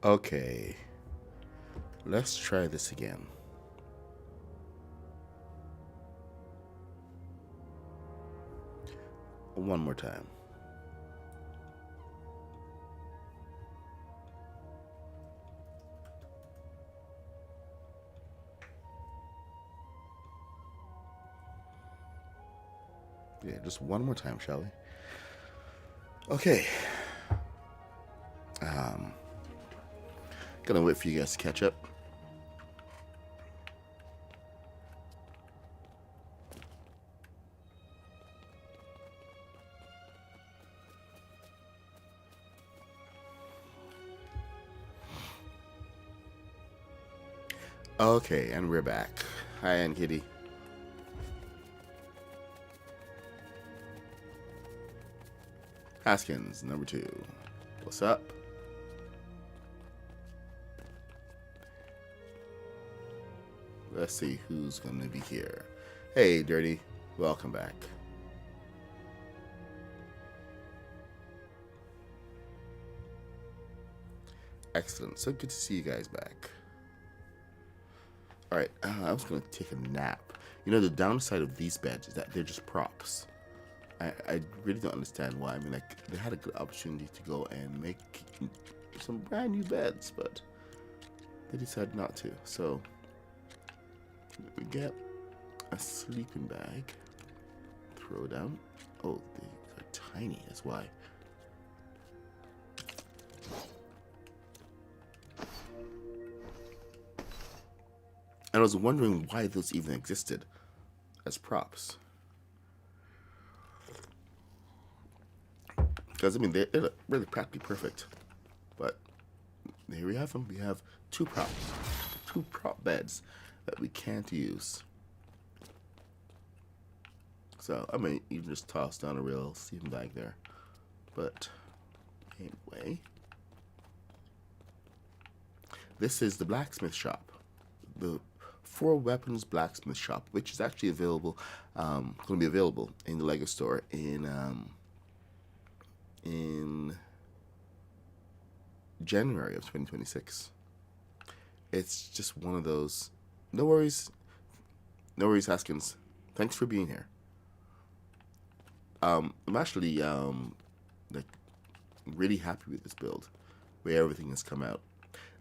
Okay, let's try this again. One more time. Yeah, just one more time, shall we? Okay. Um, Gonna wait for you guys to catch up. Okay, and we're back. Hi, Aunt Kitty. Haskins, number 2. What's up? Let's see who's going to be here. Hey, Dirty. Welcome back. Excellent. So good to see you guys back. Alright, I was going to take a nap. You know, the downside of these beds is that they're just props. I really don't understand why. I mean, like, they had a good opportunity to go and make some brand new beds, but they decided not to. So, we get a sleeping bag. Throw down. Oh, they are tiny, that's why. And I was wondering why those even existed as props. Because, I mean, they look really practically perfect. But here we have them. We have two prop beds that we can't use. So, I mean, you can just toss down a real sleeping bag there. But, anyway. This is the blacksmith shop. The Four Weapons Blacksmith Shop, which is actually available, going to be available in the Lego store in January of 2026. It's just one of those. No worries, Haskins. Thanks for being here. I'm actually like really happy with this build, where everything has come out.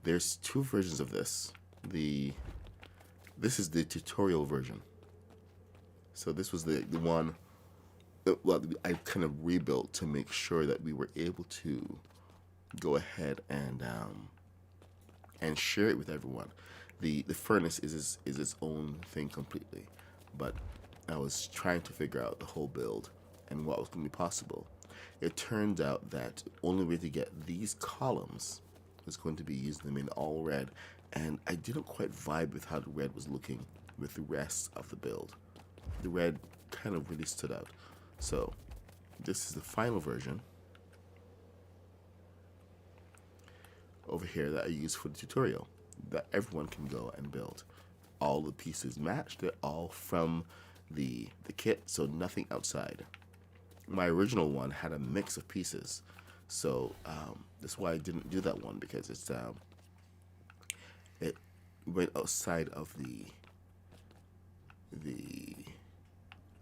There's 2 versions of this. This is the tutorial version. So this was the one that, well, I kind of rebuilt to make sure that we were able to go ahead and share it with everyone. The furnace is its own thing completely, but I was trying to figure out the whole build and what was going to be possible. It turned out that the only way to get these columns was going to be using them in all red, and I didn't quite vibe with how the red was looking with the rest of the build. The red kind of really stood out. So this is the final version over here that I use for the tutorial that everyone can go and build. All the pieces match. They're all from the kit, so nothing outside. My original one had a mix of pieces, so that's why I didn't do that one, because it went outside of the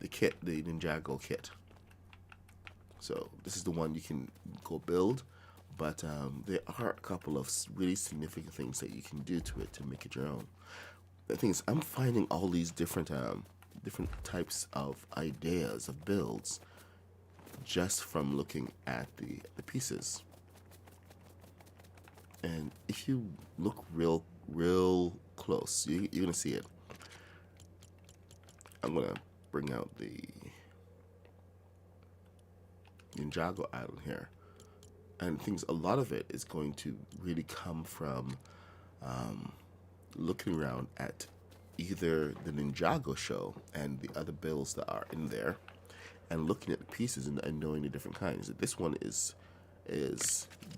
kit, the Ninjago kit. So this is the one you can go build, but there are a couple of really significant things that you can do to it to make it your own. The thing is, I'm finding all these different types of ideas of builds just from looking at the pieces. And if you look real close, you're gonna see it. I'm gonna bring out the Ninjago Island here, and things. A lot of it is going to really come from looking around at either the Ninjago show and the other builds that are in there, and looking at the pieces and knowing the different kinds. This one is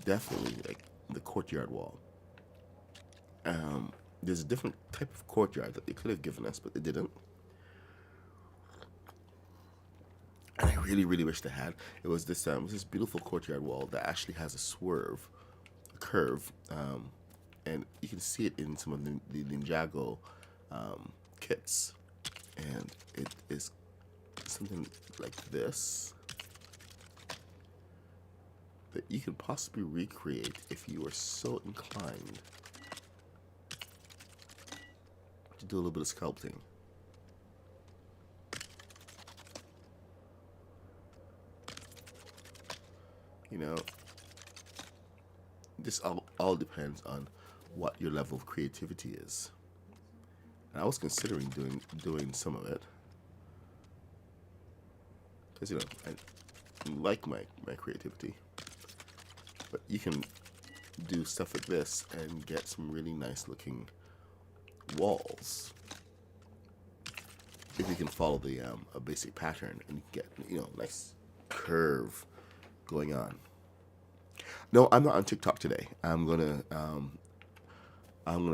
definitely like the courtyard wall. There's a different type of courtyard that they could have given us, but they didn't. And I really wish they had. It was this beautiful courtyard wall that actually has a swerve curve, and you can see it in some of the Ninjago kits, and it is something like this that you can possibly recreate if you are so inclined to do a little bit of sculpting. You know, this all depends on what your level of creativity is. And I was considering doing some of it, because I like my creativity. But you can do stuff like this and get some really nice looking walls if you can follow the a basic pattern and get nice curve going on. No, I'm not on TikTok today. I'm gonna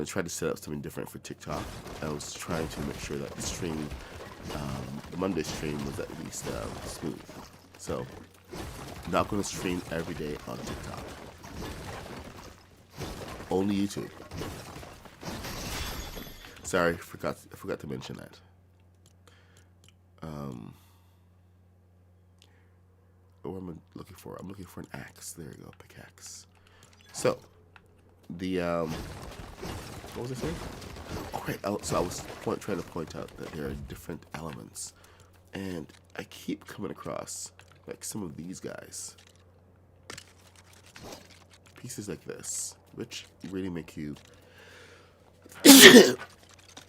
try to set up something different for TikTok. I was trying to make sure that the stream, the Monday stream, was at least smooth. So, not gonna stream every day on TikTok. Only YouTube. Sorry, I forgot to mention that. What am I looking for? I'm looking for an axe. There you go, pickaxe. So, the what was I saying? Oh, right. So I was trying to point out that there are different elements, and I keep coming across like some of these guys, pieces like this, which really make you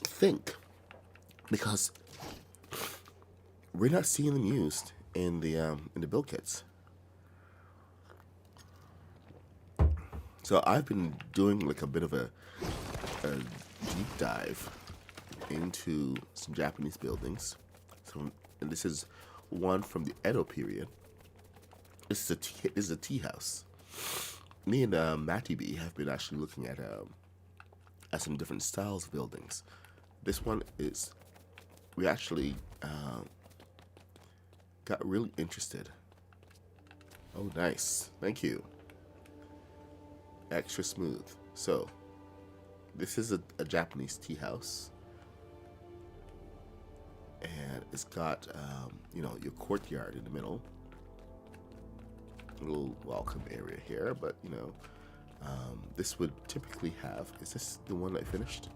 think, because we're not seeing them used in the build kits. So I've been doing like a bit of a deep dive into some Japanese buildings. So, and this is one from the Edo period. This is a tea house. Me and Matty B have been actually looking at some different styles of buildings. This one is, we actually got really interested. Oh, nice. Thank you. Extra smooth. So, this is a Japanese tea house. And it's got, your courtyard in the middle. A little welcome area here, but, this would typically have, is this the one I finished?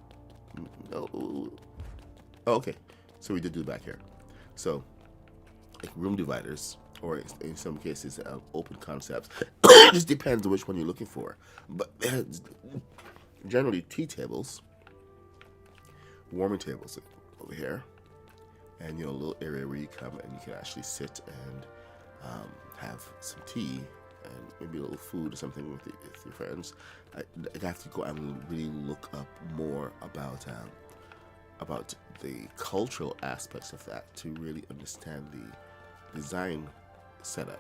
No. Oh, okay. So we did do back here. So, like room dividers, or in some cases, open concepts. It just depends on which one you're looking for. But generally, tea tables, warming tables over here, and a little area where you come and you can actually sit and have some tea and maybe a little food or something with your friends. I have to go and really look up more about the cultural aspects of that to really understand the design setup.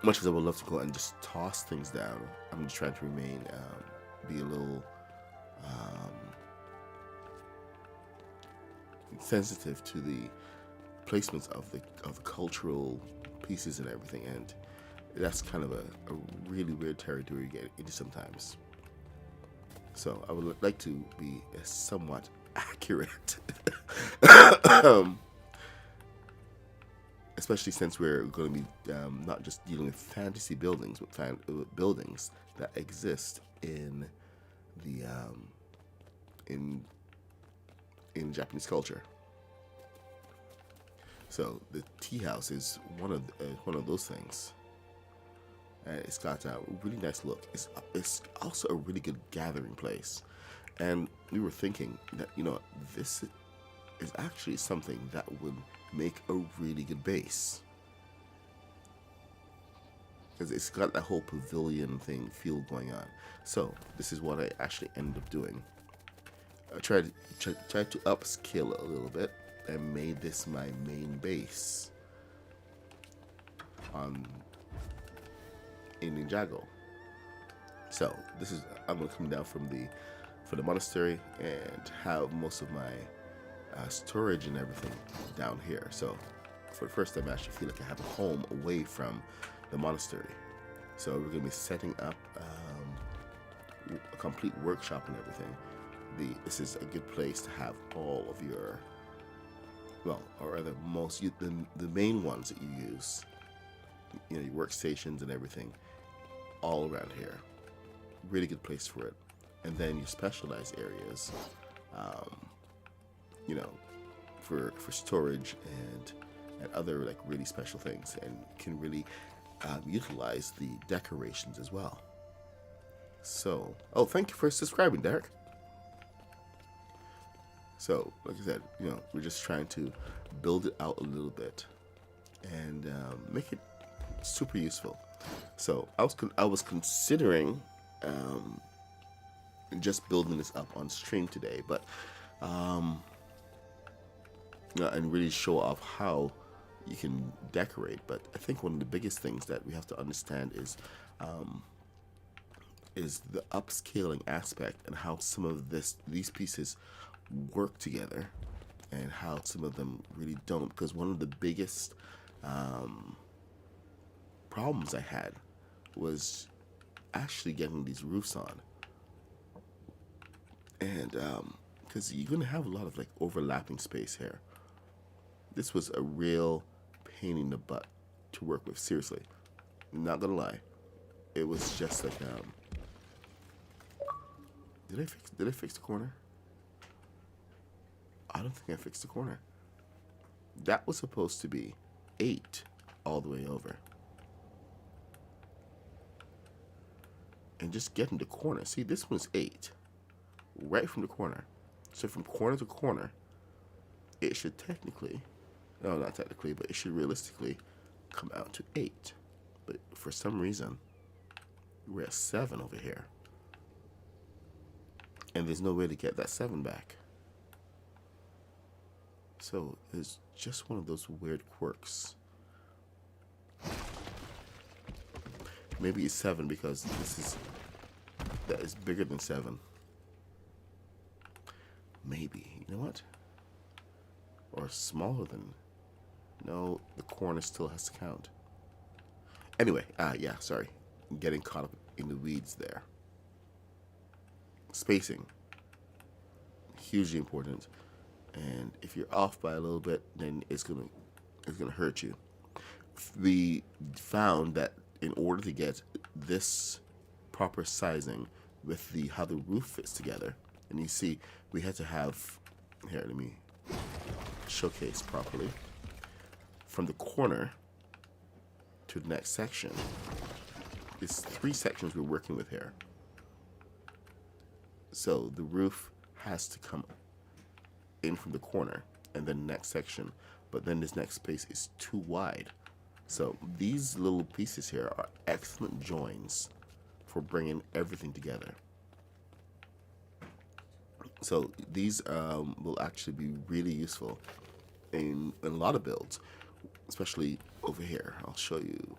Much as I would love to go and just toss things down, I'm just trying to be a little sensitive to the placements of the cultural pieces and everything, and that's kind of a really weird territory to get into sometimes. So I would like to be somewhat accurate, especially since we're going to be not just dealing with fantasy buildings, but buildings that exist in the in Japanese culture. So the tea house is one of those things. And it's got a really nice look. It's also a really good gathering place. And we were thinking that, this is actually something that would make a really good base. Because it's got that whole pavilion thing feel going on. So this is what I actually ended up doing. I tried to upscale a little bit and made this my main base in Ninjago. So I'm gonna come down for the monastery and have most of my storage and everything down here. So for the first time, I actually feel like I have a home away from the monastery. So we're going to be setting up a complete workshop and everything. This is a good place to have all of your, well, or rather the main ones that you use, your workstations and everything, all around here. Really good place for it. And then your specialized areas, you know, for storage and other like really special things, and can really utilize the decorations as well. So, oh, thank you for subscribing, Derek. So, like I said, we're just trying to build it out a little bit and make it super useful. So, I was considering just building this up on stream today, but and really show off how you can decorate. But I think one of the biggest things that we have to understand is the upscaling aspect, and how some of these pieces work together and how some of them really don't. Because one of the biggest problems I had was actually getting these roofs on, and because you're going to have a lot of like overlapping space here. This was a real pain in the butt to work with, seriously. Not gonna lie. It was just like did I fix the corner? I don't think I fixed the corner. That was supposed to be 8 all the way over. And just getting the corner. See, this one's 8. Right from the corner. So from corner to corner, it should technically, no, not technically, but it should realistically come out to 8. But for some reason, we're at 7 over here. And there's no way to get that 7 back. So it's just one of those weird quirks. Maybe it's 7 because that is bigger than 7. Maybe. You know what? Or smaller than. No, the corner still has to count. Anyway, yeah, sorry. I'm getting caught up in the weeds there. Spacing. Hugely important. And if you're off by a little bit, then it's gonna hurt you. We found that in order to get this proper sizing with how the roof fits together, and you see, we had to have, here, let me showcase properly, from the corner to the next section. It's 3 sections we're working with here. So the roof has to come in from the corner and then next section, but then this next space is too wide. So these little pieces here are excellent joins for bringing everything together. So these will actually be really useful in a lot of builds, especially over here. I'll show you.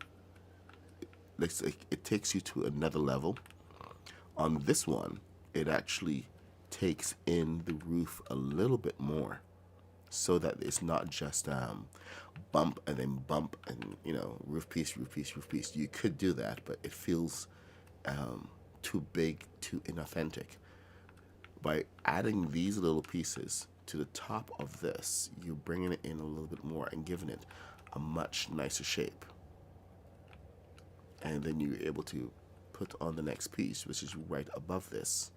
It takes you to another level. On this one, it actually takes in the roof a little bit more, so that it's not just bump and then bump and roof piece, roof piece, roof piece. You could do that, but it feels too big, too inauthentic. By adding these little pieces to the top of this, you're bringing it in a little bit more and giving it a much nicer shape. And then you're able to put on the next piece, which is right above this.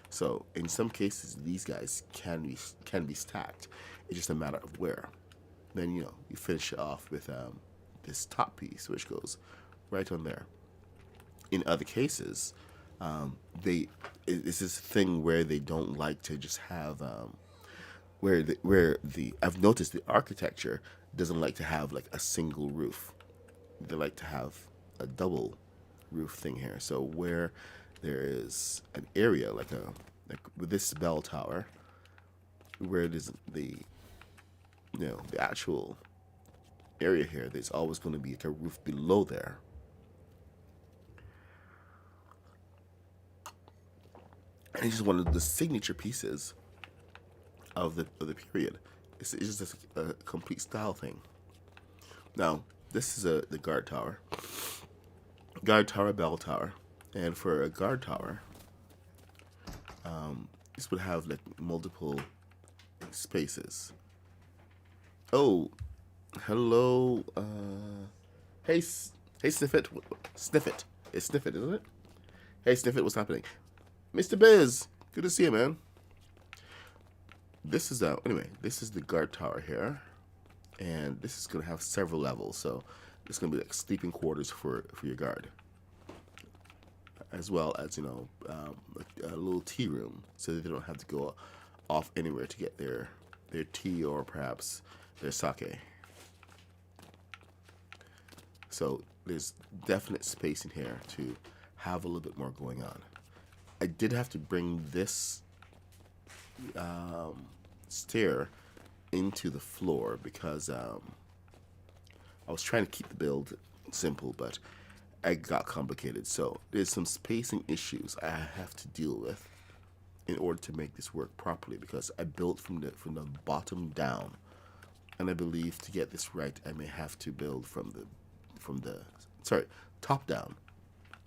So in some cases, these guys can be stacked. It's just a matter of where. Then you finish it off with this top piece, which goes right on there. In other cases, it's this thing where they don't like to just have I've noticed the architecture doesn't like to have like a single roof. They like to have a double roof thing here. So where there is an area like with this bell tower, where it is the actual area here, there's always going to be a roof below there. And it's just one of the signature pieces of the period. It's just a complete style thing. Now, this is the guard tower. guard tower, bell tower. And for a guard tower, this would have like multiple spaces. Oh, hello. Hey, hey, Sniffit. Sniffit. It's Sniffit, isn't it? Hey, Sniffit, what's happening? Mr. Biz, good to see you, man. This is anyway. This is the guard tower here, and this is gonna have several levels. So it's gonna be like sleeping quarters for your guard, as well as like a little tea room, so that they don't have to go off anywhere to get their tea or perhaps their sake. So there's definite space in here to have a little bit more going on. I did have to bring this stair into the floor because I was trying to keep the build simple, but it got complicated. So there's some spacing issues I have to deal with in order to make this work properly, because I built from the bottom down, and I believe to get this right, I may have to build from the top down.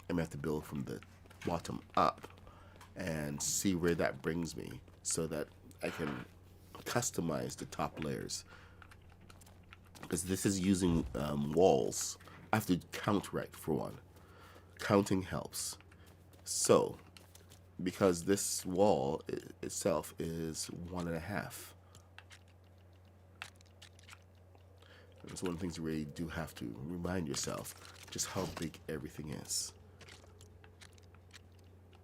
I may have to build from the bottom up and see where that brings me, so that I can customize the top layers. Because this is using walls, I have to count right for one. Counting helps. So, because this wall itself is 1.5. That's one of the things you really do have to remind yourself just how big everything is.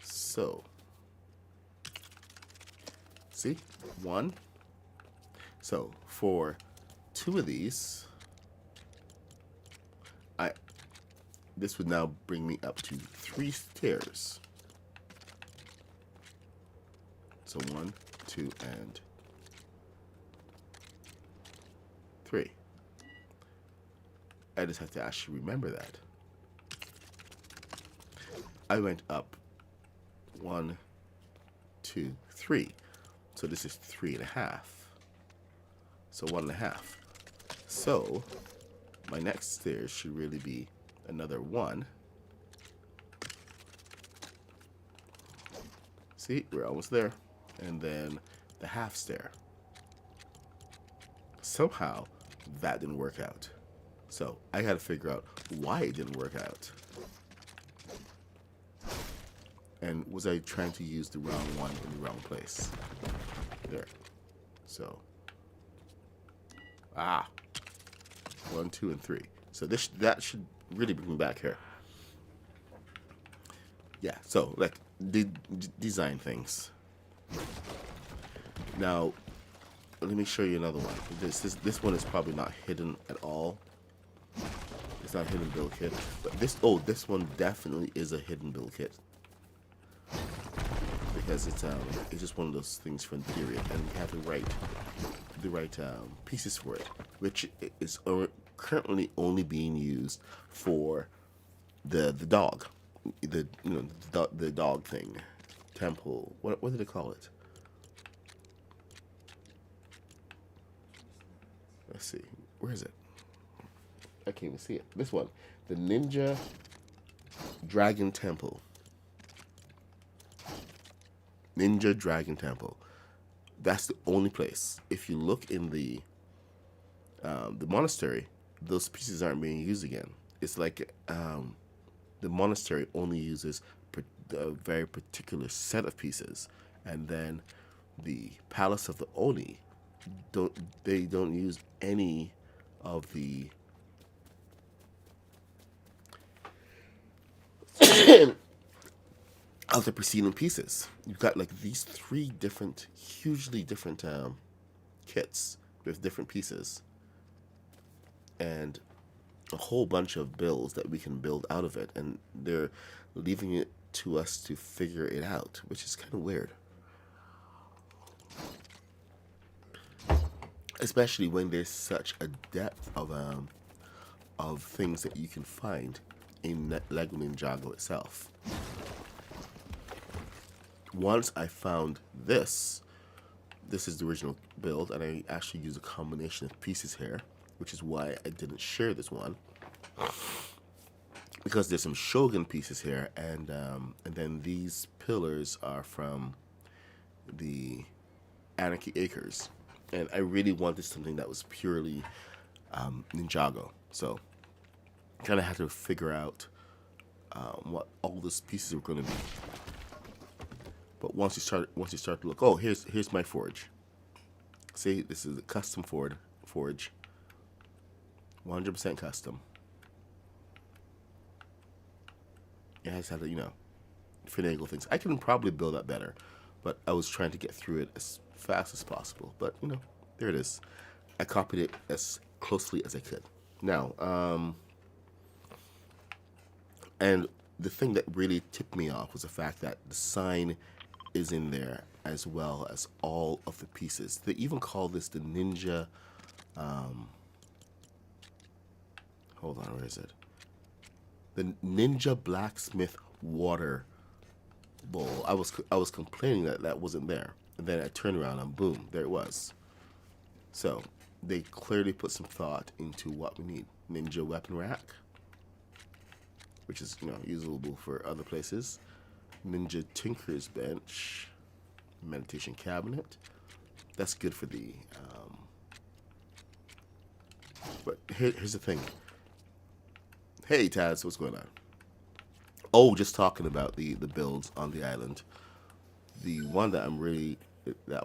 So, see? 1. So, for 2 of these, this would now bring me up to 3 stairs. So 1, 2, and 3. I just have to actually remember that. I went up 1, 2, 3. So this is 3.5. So 1.5. So my next stairs should really be another 1. See, we're almost there. And then the half stair. Somehow that didn't work out. So I got to figure out why it didn't work out. And was I trying to use the wrong one in the wrong place? There. So 1, 2, and 3. So that should really bring me back here. Yeah. So like design things. Now let me show you another one. This one is probably not hidden at all. It's not a hidden build kit, but this one definitely is a hidden build kit, because it's just one of those things from the period, and you have the right pieces for it, which is currently only being used for the dog, the dog thing, temple. What did they call it? Let's see, where is it? I can't even see it. This one, the Ninja Dragon Temple. Ninja Dragon Temple. That's the only place. If you look in the monastery, those pieces aren't being used again. It's like the monastery only uses a very particular set of pieces, and then the Palace of the Oni don't use any of the of the preceding pieces. You've got like these 3 different, hugely different kits with different pieces, and a whole bunch of builds that we can build out of it, and they're leaving it to us to figure it out, which is kind of weird. Especially when there's such a depth of things that you can find in Lego Ninjago itself. Once I found this is the original build, and I actually used a combination of pieces here, which is why I didn't share this one. because there's some Shogun pieces here, and then these pillars are from the Anarchy Acres, and I really wanted something that was purely Ninjago. So kind of had to figure out what all these pieces were going to be. But once you start to look, oh, here's my forge. See, this is a custom forge, 100% custom. It has had to, finagle things. I can probably build that better, but I was trying to get through it as fast as possible. But there it is. I copied it as closely as I could. Now, and the thing that really tipped me off was the fact that the sign is in there as well as all of the pieces. They even call this the Ninja. Hold on, where is it? The Ninja Blacksmith Water Bowl. I was complaining that that wasn't there, and then I turned around and boom, there it was. So they clearly put some thought into what we need. Ninja Weapon Rack, which is usable for other places. Ninja Tinker's Bench, Meditation Cabinet. That's good for the. But here's the thing. Hey Taz, what's going on? Oh, just talking about the builds on the island. The one that I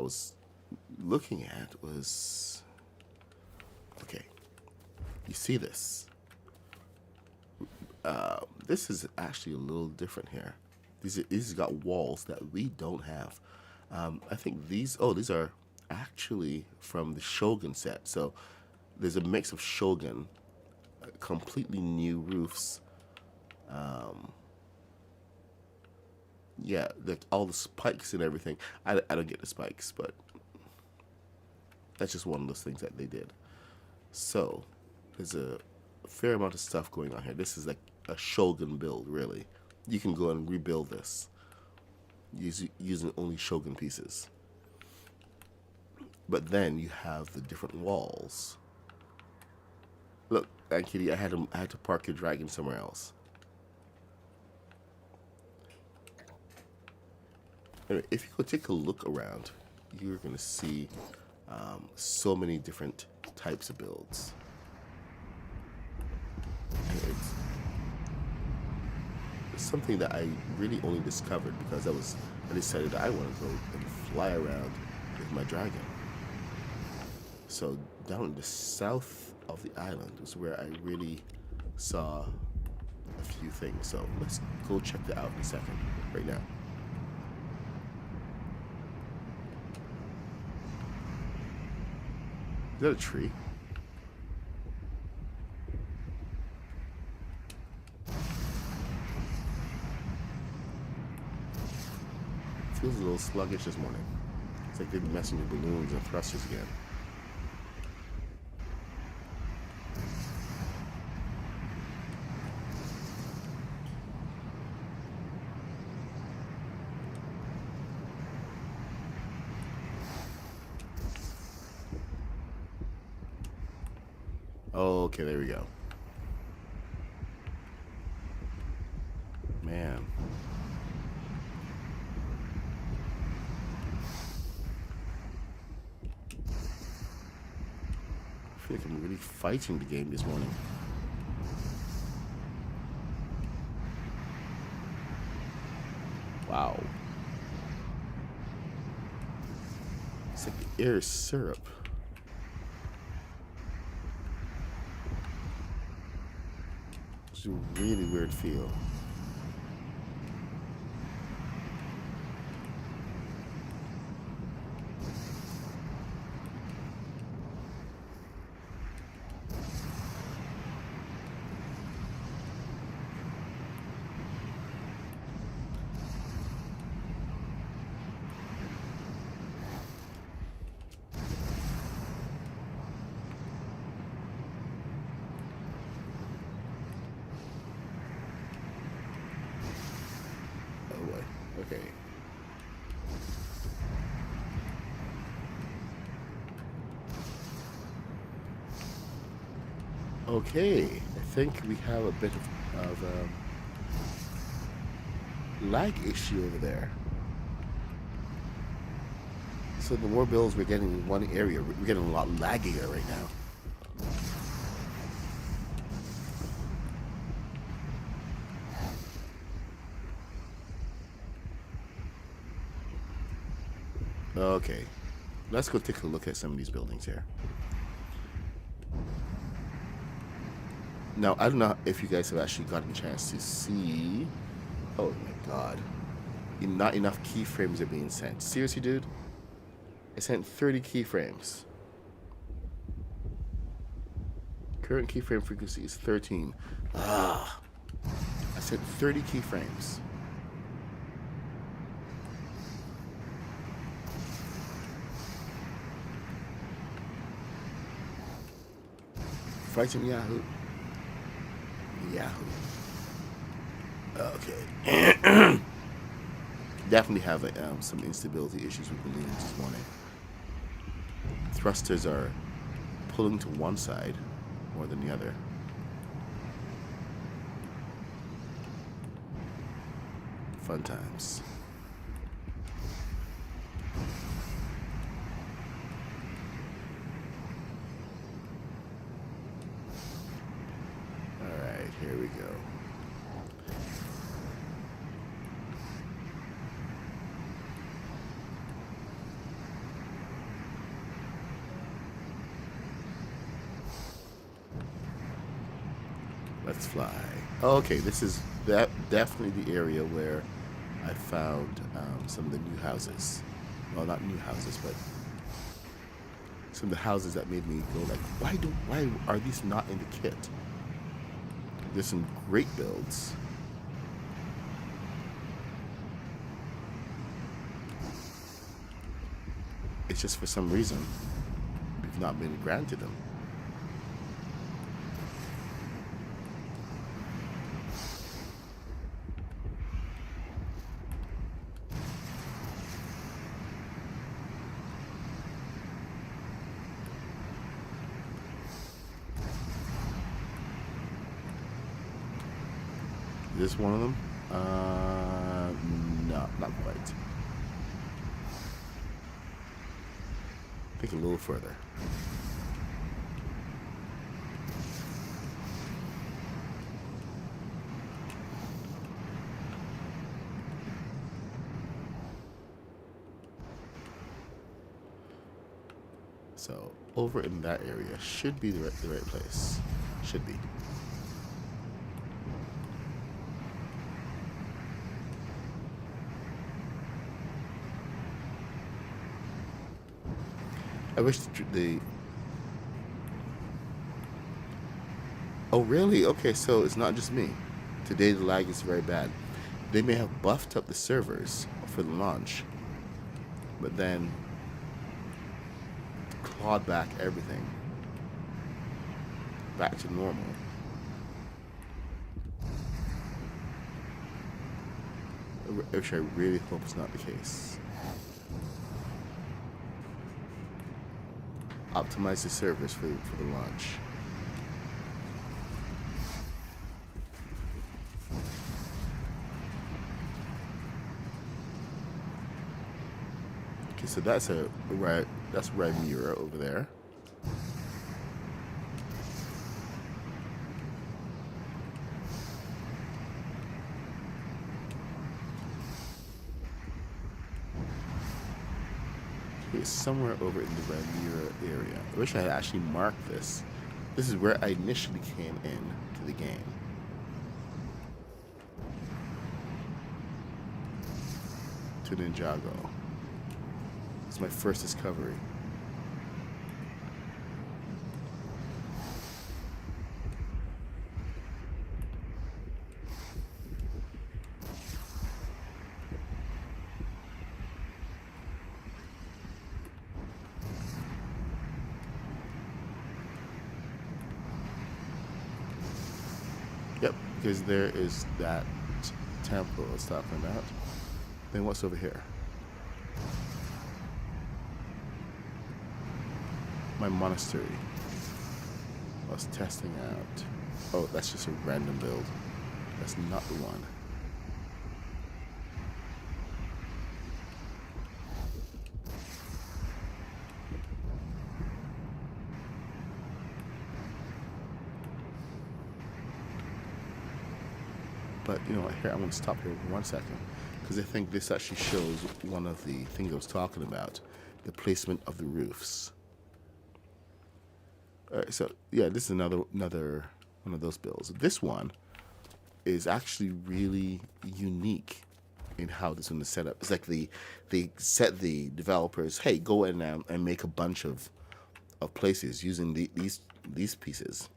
was looking at was, okay. You see this? This is actually a little different here. These got walls that we don't have. I think these are actually from the Shogun set. So there's a mix of Shogun, completely new roofs. Yeah, all the spikes and everything. I don't get the spikes, but that's just one of those things that they did. So there's a fair amount of stuff going on here. This is like a Shogun build, really. You can go and rebuild this using only Shogun pieces. But then you have the different walls. Look, Kitty, I had to park your dragon somewhere else. Anyway, if you go take a look around, you're going to see so many different types of builds. And it's something that I really only discovered because I decided that I want to go and fly around with my dragon. So down in the south of the island was where I really saw a few things. So let's go check that out in a second, right now. Is that a tree? Feels a little sluggish this morning. It's like they've been messing with balloons and thrusters again. Okay, there we go. Man. I feel like I'm really fighting the game this morning. Wow. It's like the air is syrup. It's a really weird feel. Okay. Okay, I think we have a bit of lag issue over there. So the more builds we're getting in one area, we're getting a lot laggier right now. Okay, let's go take a look at some of these buildings here. Now, I don't know if you guys have actually gotten a chance to see. Oh my god. Not enough keyframes are being sent. Seriously, dude? I sent 30 keyframes. Current keyframe frequency is 13. Ah. I sent 30 keyframes. Fighting Yahoo. Yahoo. Okay. Definitely have some instability issues with balloons this morning. Thrusters are pulling to one side more than the other. Fun times. Alright, here we go. Let's fly. Okay, this is definitely the area where I found some of the new houses. Well, not new houses, but some of the houses that made me go like, why are these not in the kit? There's some great builds. It's just for some reason we've not been granted them. Is this one of them? No, not quite. I think a little further. So over in that area should be the right place. Should be. I wish the Oh really? Okay, so it's not just me. Today the lag is very bad. They may have buffed up the servers for the launch, but then clawed back everything back to normal. Which I really hope is not the case. Optimize the servers for the launch. Okay, so that's Rymura over there. It's somewhere over in the Rymura area. I wish I had actually marked this. This is where I initially came in to the game. To Ninjago. It's my first discovery. Yep, because there is that temple I was talking about. Then what's over here? My monastery. I was testing out. Oh, that's just a random build. That's not the one. But you know what? Here, I'm going to stop here for 1 second because I think this actually shows one of the things I was talking about: the placement of the roofs. All right, so yeah, this is another one of those builds. This one is actually really unique in how this one is set up. It's like they set the developers, hey, go in and make a bunch of places using these pieces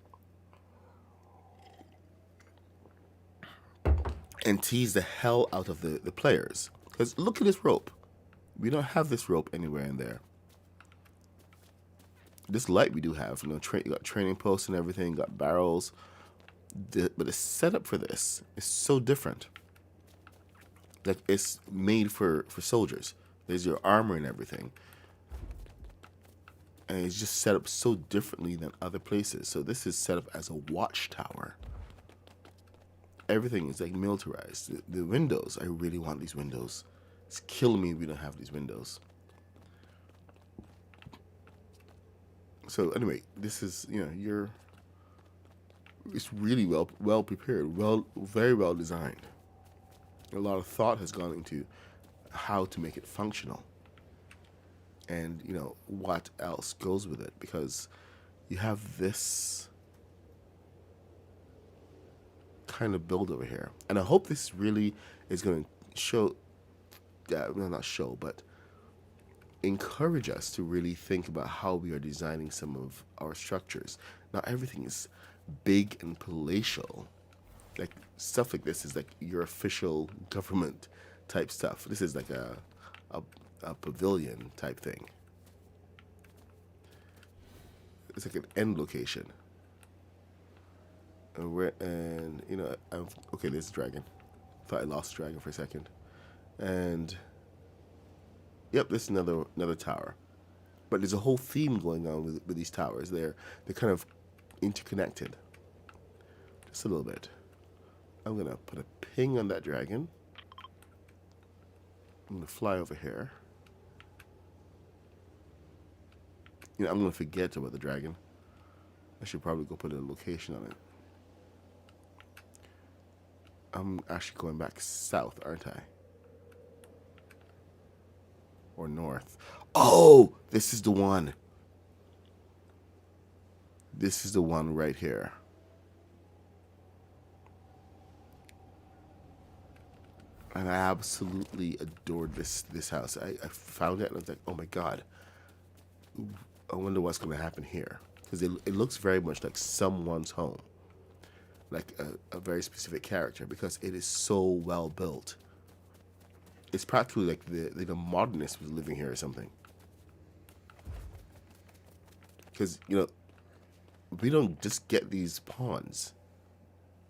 and tease the hell out of the players. Because look at this rope. We don't have this rope anywhere in there. This light we do have, you know, you got training posts and everything, got barrels. But the setup for this is so different. Like it's made for soldiers. There's your armor and everything. And it's just set up so differently than other places. So this is set up as a watchtower. Everything is like militarized. The windows, I really want these windows. It's killing me we don't have these windows. So anyway, this is, you know, it's really well prepared, very well designed. A lot of thought has gone into how to make it functional. And, you know, what else goes with it, because you have this kind of build over here. And I hope this really is going to show, well, not show, but encourage us to really think about how we are designing some of our structures. Not everything is big and palatial. Like stuff like this is like your official government type stuff. This is like a pavilion type thing. It's like an end location. And you know, okay, there's a dragon. Thought I lost the dragon for a second. And yep, this is another tower. But there's a whole theme going on with these towers. They're kind of interconnected. Just a little bit. I'm gonna put a ping on that dragon. I'm gonna fly over here. You know, I'm gonna forget about the dragon. I should probably go put a location on it. I'm actually going back south, aren't I? Or north. Oh, this is the one. This is the one right here. And I absolutely adored this house. I found it and I was like, oh my god. I wonder what's going to happen here. Because it looks very much like someone's home. Like a very specific character, because it is so well built. It's practically like the modernist was living here or something. Because, you know, we don't just get these pawns.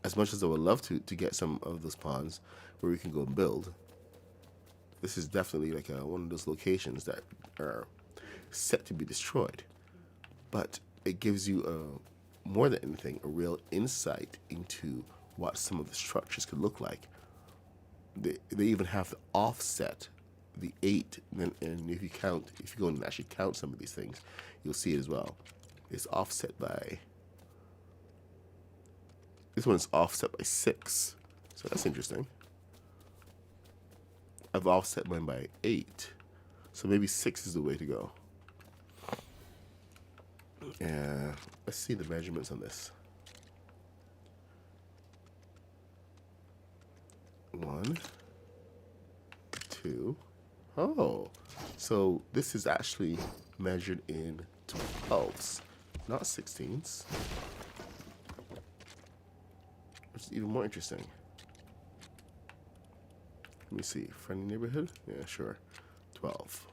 As much as I would love to get some of those pawns where we can go and build. This is definitely like one of those locations that are set to be destroyed. But it gives you, more than anything, a real insight into what some of the structures could look like. They even have the offset, the 8, and if you go and actually count some of these things, you'll see it as well. It's offset by, this one's offset by 6, so that's interesting. I've offset mine by 8, so maybe 6 is the way to go. Yeah, let's see the measurements on this. 1, 2. Oh, so this is actually measured in 12s, not 16s. Which is even more interesting. Let me see. Friendly neighborhood? Yeah, sure. 12.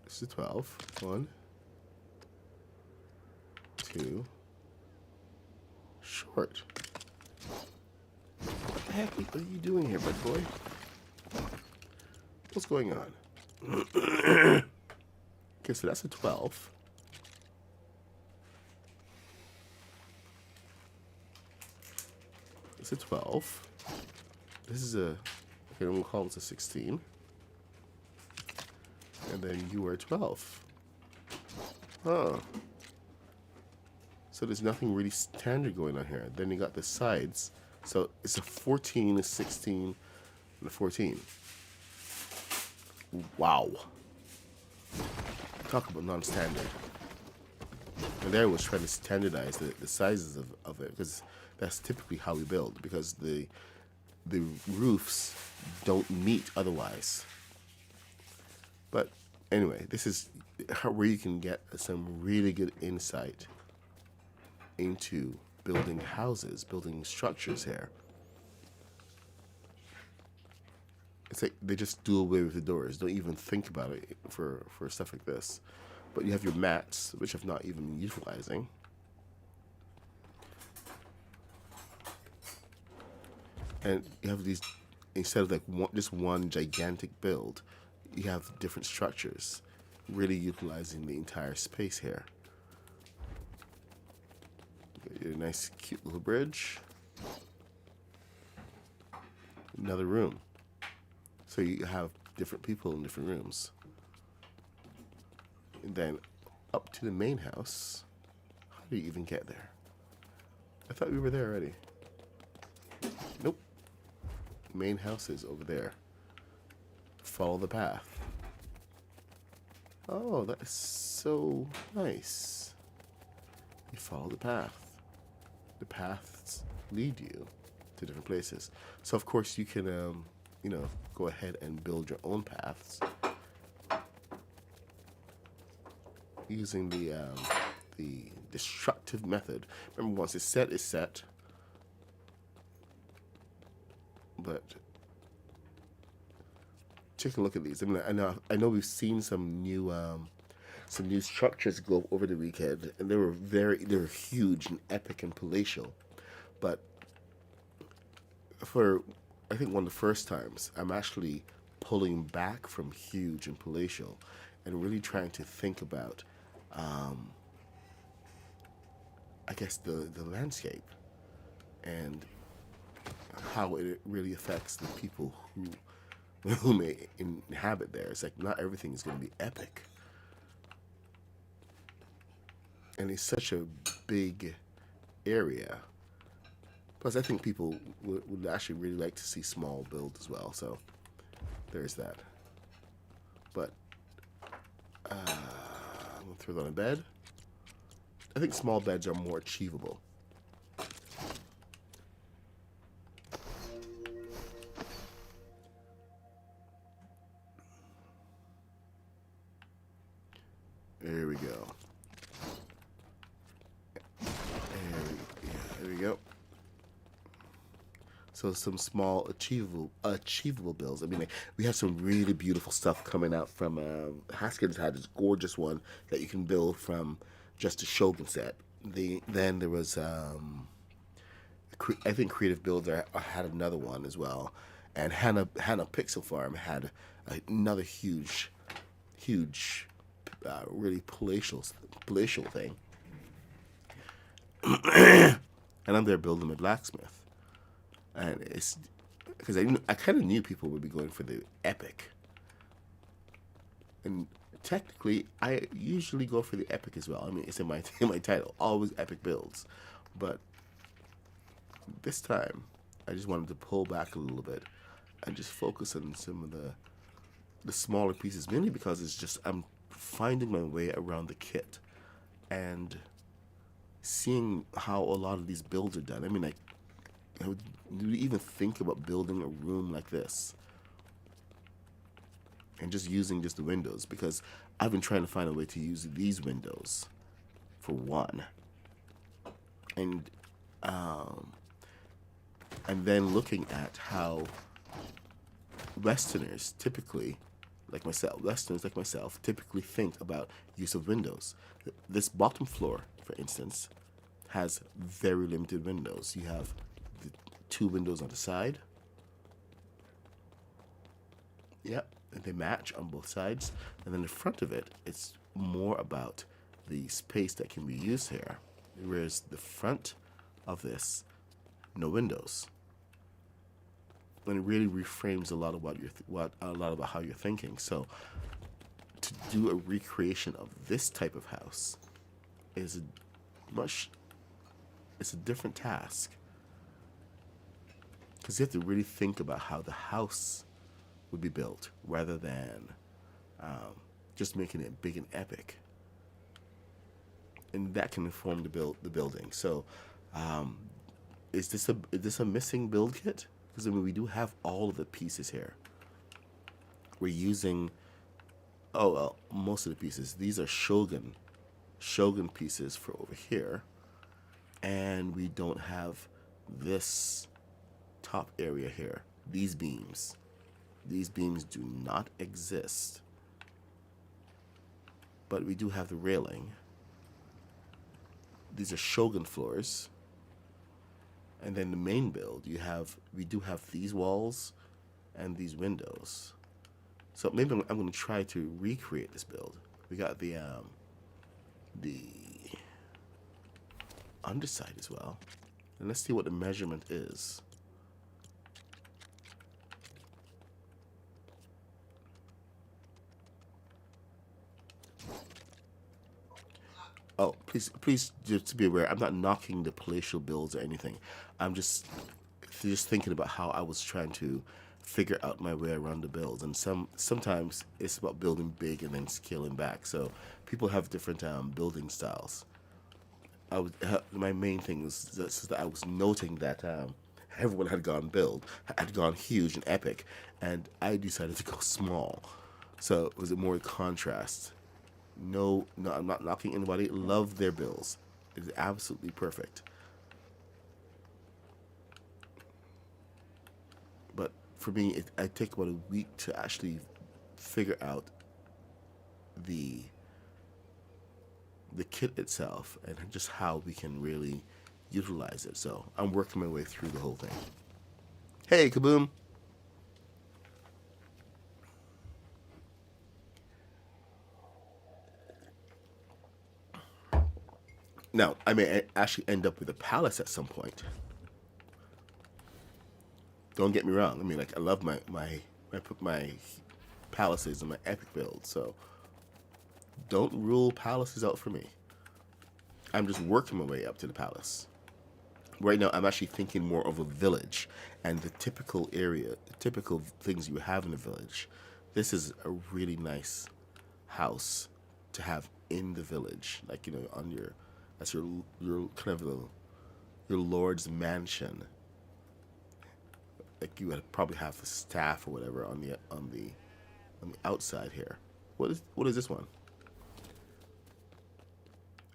This is 12. 1, 2. Short. What the heck are you doing here, bud boy? What's going on? Okay, so that's a 12. It's a 12. This is a, okay, we'll call this a 16. And then you are a 12. Huh. So there's nothing really standard going on here. Then you got the sides. So it's a 14, a 16, and a 14. Wow. Talk about non-standard. And there was trying to standardize the sizes of it, because that's typically how we build, because the roofs don't meet otherwise. But anyway, this is where you can get some really good insight into building houses, building structures here. It's like they just do away with the doors. Don't even think about it for stuff like this. But you have your mats, which I've not even been utilizing. And you have these, instead of like just one gigantic build, you have different structures, really utilizing the entire space here. Got a nice, cute little bridge. Another room. So you have different people in different rooms. And then up to the main house. How do you even get there? I thought we were there already. Nope. Main house is over there. Follow the path. Oh, that is so nice. You follow the path. The paths lead you to different places. So of course you can, you know, go ahead and build your own paths using the destructive method. Remember, once it's set, it's set. But take a look at these. I mean, I know we've seen some new structures go up over the weekend, and they were huge and epic and palatial. But for, I think, one of the first times, I'm actually pulling back from huge and palatial and really trying to think about, I guess, the landscape and how it really affects the people who may inhabit there. It's like not everything is going to be epic. And it's such a big area. Plus, I think people would actually really like to see small builds as well. So there's that. But I'm going to throw that on a bed. I think small beds are more achievable. There we go. There we go. So some small achievable builds. I mean, like, we have some really beautiful stuff coming out from Haskins had this gorgeous one that you can build from just a Shogun set. Then there was I think Creative Builder had another one as well, and Hannah Pixel Farm had another huge, really palatial thing. And I'm there building my blacksmith. And it's because I kind of knew people would be going for the epic. And technically, I usually go for the epic as well. I mean, it's in my title, always epic builds. But this time, I just wanted to pull back a little bit and just focus on some of the smaller pieces, mainly because it's just I'm finding my way around the kit and seeing how a lot of these builds are done. I mean, like, do you even think about building a room like this and just using just the windows? Because I've been trying to find a way to use these windows for one, and then looking at how Westerners like myself typically think about use of windows. This bottom floor, for instance, has very limited windows. You have the 2 windows on the side. Yep, and they match on both sides. And then the front of it, it's more about the space that can be used here. Whereas the front of this, no windows. and it really reframes a lot of what a lot about how you're thinking. So to do a recreation of this type of house is much it's a different task because you have to really think about how the house would be built rather than just making it big and epic, and that can inform the building. So, is this a missing build kit? Because I mean, we do have all of the pieces here. We're using most of the pieces. These are Shogun pieces for over here, and we don't have this top area here. These beams do not exist, but we do have the railing. These are Shogun floors, and then the main build we do have these walls and these windows. So maybe I'm going to try to recreate this build. We got the underside as well, and let's see what the measurement is. Oh, please, just to be aware, I'm not knocking the palatial builds or anything. I'm just thinking about how I was trying to figure out my way around the builds, and sometimes it's about building big and then scaling back. So people have different building styles. My main thing was just that I was noting that everyone had gone huge and epic, and I decided to go small. So it was a more contrast. No, I'm not knocking anybody. Love their builds. It's absolutely perfect. But for me, I take about a week to actually figure out the kit itself and just how we can really utilize it. So I'm working my way through the whole thing. Hey, Kaboom! Now, I may actually end up with a palace at some point. Don't get me wrong. I mean, like, I love my palaces and my epic builds. So don't rule palaces out for me. I'm just working my way up to the palace. Right now, I'm actually thinking more of a village and the typical things you have in a village. This is a really nice house to have in the village, like that's your kind of your lord's mansion. Like you would probably have a staff or whatever on the outside here. What is this one?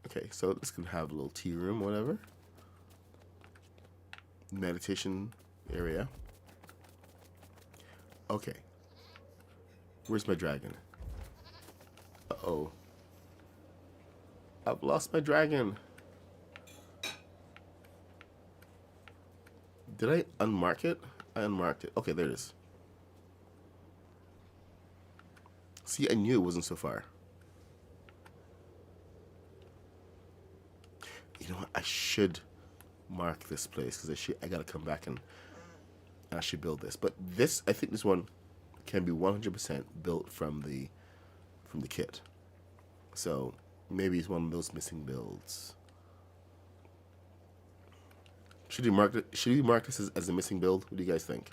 Okay, so this can have a little tea room, whatever. Meditation area. Okay. Where's my dragon? Uh-oh. I've lost my dragon. Did I unmark it? I unmarked it. Okay, there it is. See, I knew it wasn't so far. You know what? I should mark this place because I gotta come back and actually build this. But I think this one can be 100% built from the kit. So maybe it's one of those missing builds. Should we mark this as a missing build? What do you guys think?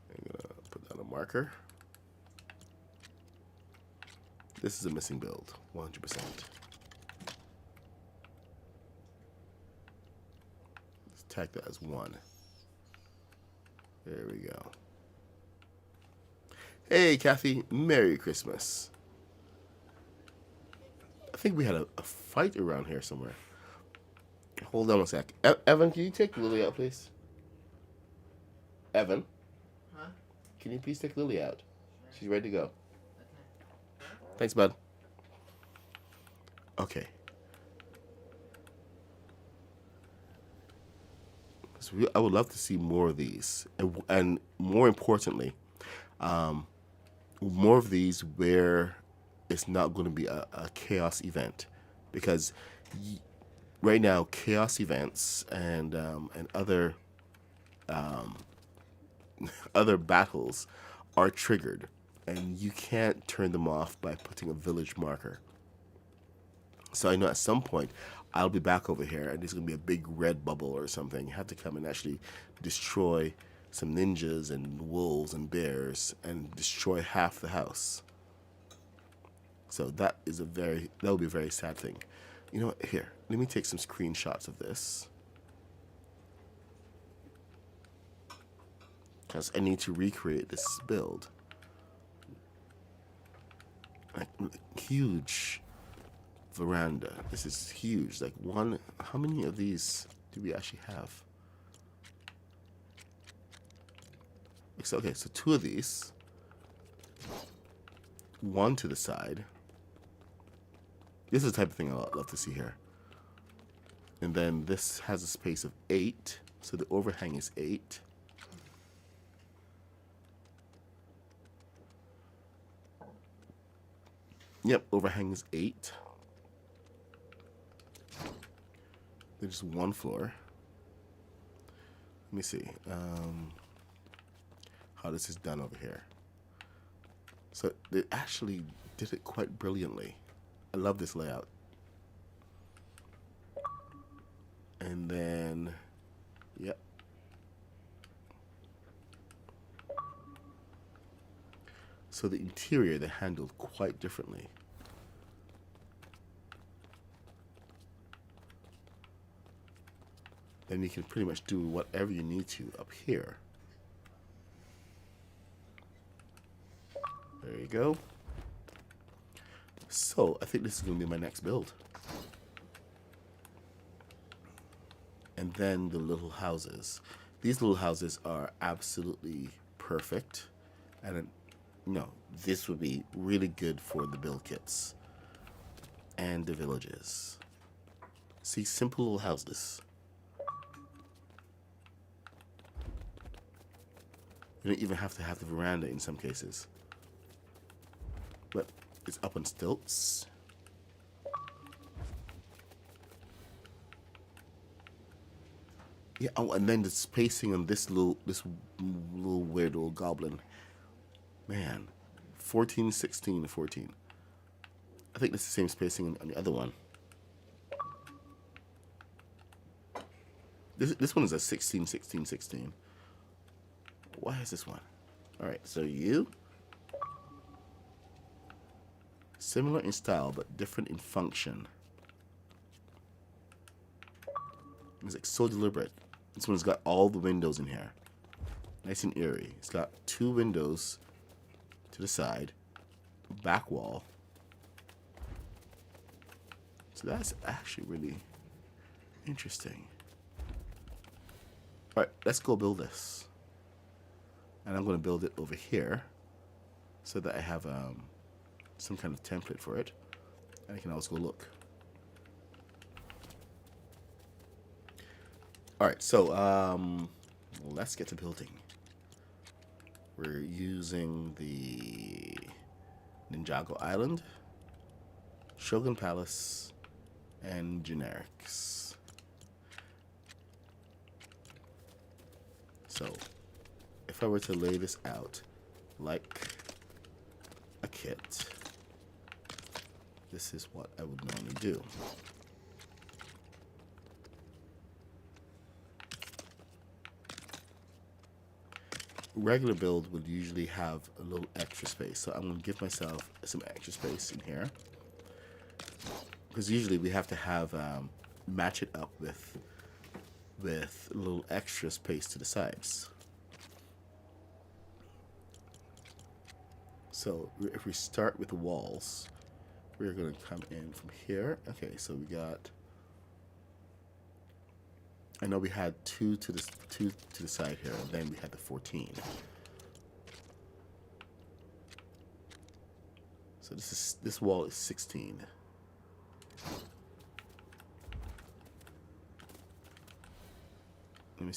I'm gonna put down a marker. This is a missing build, 100%. Let's tag that as 1. There we go. Hey, Kathy, Merry Christmas. I think we had a fight around here somewhere. Hold on a sec. Evan, can you take Lily out, please? Evan? Huh? Can you please take Lily out? She's ready to go. Thanks, bud. Okay. So I would love to see more of these. And more importantly, more of these where it's not going to be a chaos event. Because right now chaos events and other battles are triggered, and you can't turn them off by putting a village marker. So I know at some point I'll be back over here, and there's gonna be a big red bubble or something. You have to come and actually destroy some ninjas and wolves and bears and destroy half the house. So that would be a very sad thing. You know what? Here, let me take some screenshots of this, because I need to recreate this build. Like, huge veranda. This is huge. Like one. How many of these do we actually have? So, okay, so two of these. One to the side. This is the type of thing I'd love to see here. And then this has a space of 8. So the overhang is 8. Yep, overhang is 8. There's one floor. Let me see how this is done over here. So they actually did it quite brilliantly. I love this layout. And then, yep. So the interior they handled quite differently. Then you can pretty much do whatever you need to up here. There you go. So I think this is going to be my next build. And then the little houses. These little houses are absolutely perfect. And no, this would be really good for the build kits and the villages. See, simple little houses. You don't even have to have the veranda in some cases. But it's up on stilts. Yeah, oh, and then the spacing on this little weird little goblin. Man, 14, 16, 14. I think that's the same spacing on the other one. This one is a 16, 16, 16. Why is this one? All right, so you. Similar in style, but different in function. It's like so deliberate. This one's got all the windows in here. Nice and eerie. It's got 2 windows to the side. Back wall. So that's actually really interesting. Alright, let's go build this. And I'm going to build it over here so that I have some kind of template for it. And I can always go look. Alright, so let's get to building. We're using the Ninjago Island, Shogun Palace, and generics. So if I were to lay this out like a kit, this is what I would normally do. Regular build would usually have a little extra space, so I'm going to give myself some extra space in here, because usually we have to have match it up with a little extra space to the sides. So if we start with the walls, we're going to come in from here. Okay, so we got, I know we had 2 to the side here, and then we had the 14. So this wall is 16. Let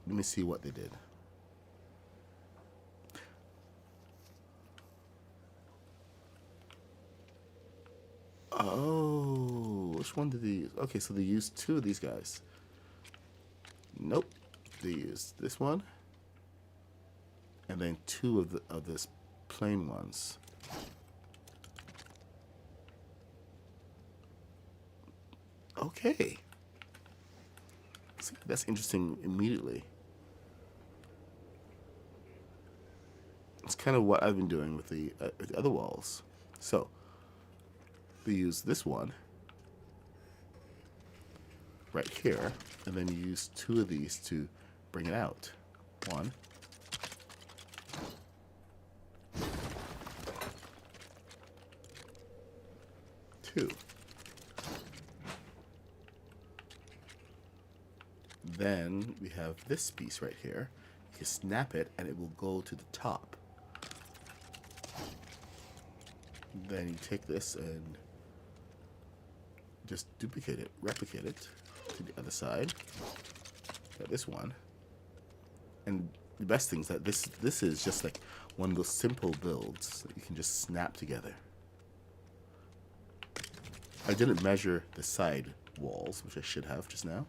me see what they did. Oh, Which one did they use? Okay, so they used two of these guys. Nope. They used this one. And then two of this plain ones. Okay. See, that's interesting immediately. It's kind of what I've been doing with the other walls. So, they use this one right here, and then you use two of these to bring it out. One. Two. Then we have this piece right here. You can snap it and it will go to the top. Then you take this and just duplicate it, replicate it to the other side. Got this one. And the best thing is that this is just like one of those simple builds that you can just snap together. I didn't measure the side walls, which I should have just now.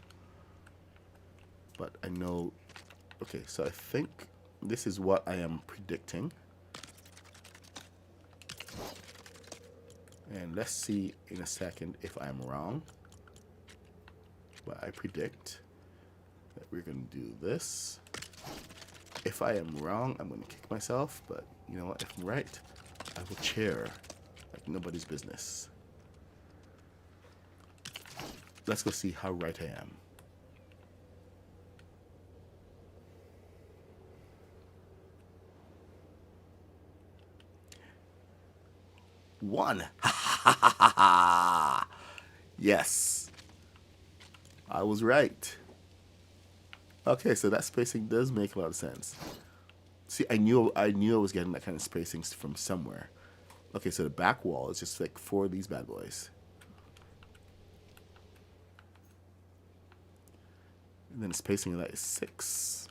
But I know, okay, so I think this is what I am predicting. And let's see in a second if I'm wrong. But I predict that we're going to do this. If I am wrong, I'm going to kick myself. But you know what? If I'm right, I will cheer like nobody's business. Let's go see how right I am. One. Yes. I was right. Okay, so that spacing does make a lot of sense. See, I knew I was getting that kind of spacing from somewhere. Okay, so the back wall is just like 4 of these bad boys. And then the spacing of that is 6.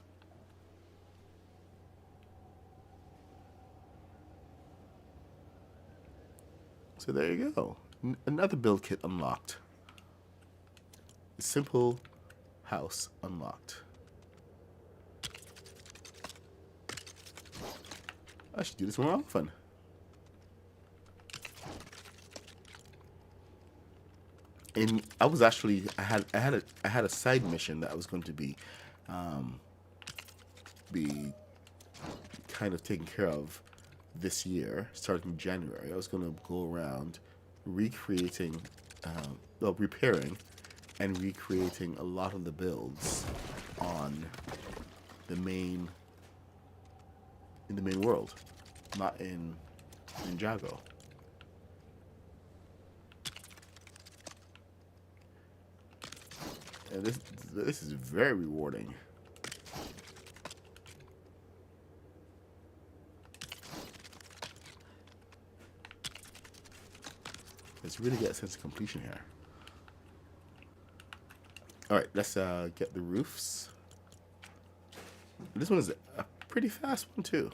So there you go. Another build kit unlocked. Simple house unlocked. I should do this more often. And I was actually I had a side mission that I was going to be kind of taken care of this year, starting January. I was going to go around recreating, repairing and recreating a lot of the builds on the main world, not in Ninjago. And this is very rewarding. Let's really get a sense of completion here. All right, let's get the roofs. This one is a pretty fast one too.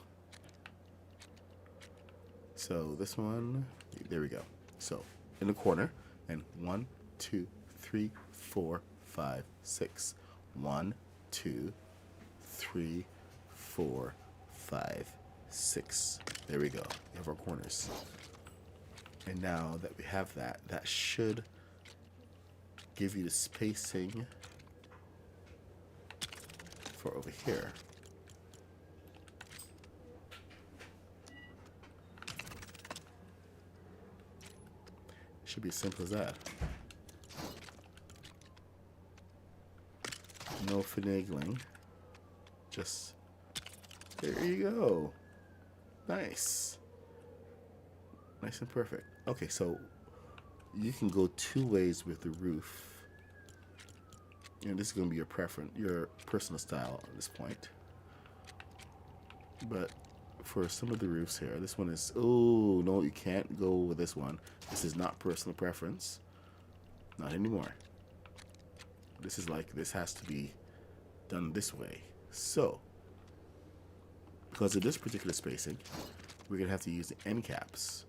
So this one, there we go. So in the corner, and 1, 2, 3, 4, 5, 6. 1, 2, 3, 4, 5, 6. There we go. We have our corners. And now that we have that, that should give you the spacing for over here. Should be as simple as that. No finagling. Just, there you go. Nice. Nice and perfect. Okay, so you can go 2 ways with the roof. And this is going to be your preference, your personal style at this point. But for some of the roofs here, this one is, oh, no, you can't go with this one. This is not personal preference. Not anymore. This is like, this has to be done this way. So, because of this particular spacing, we're going to have to use the end caps.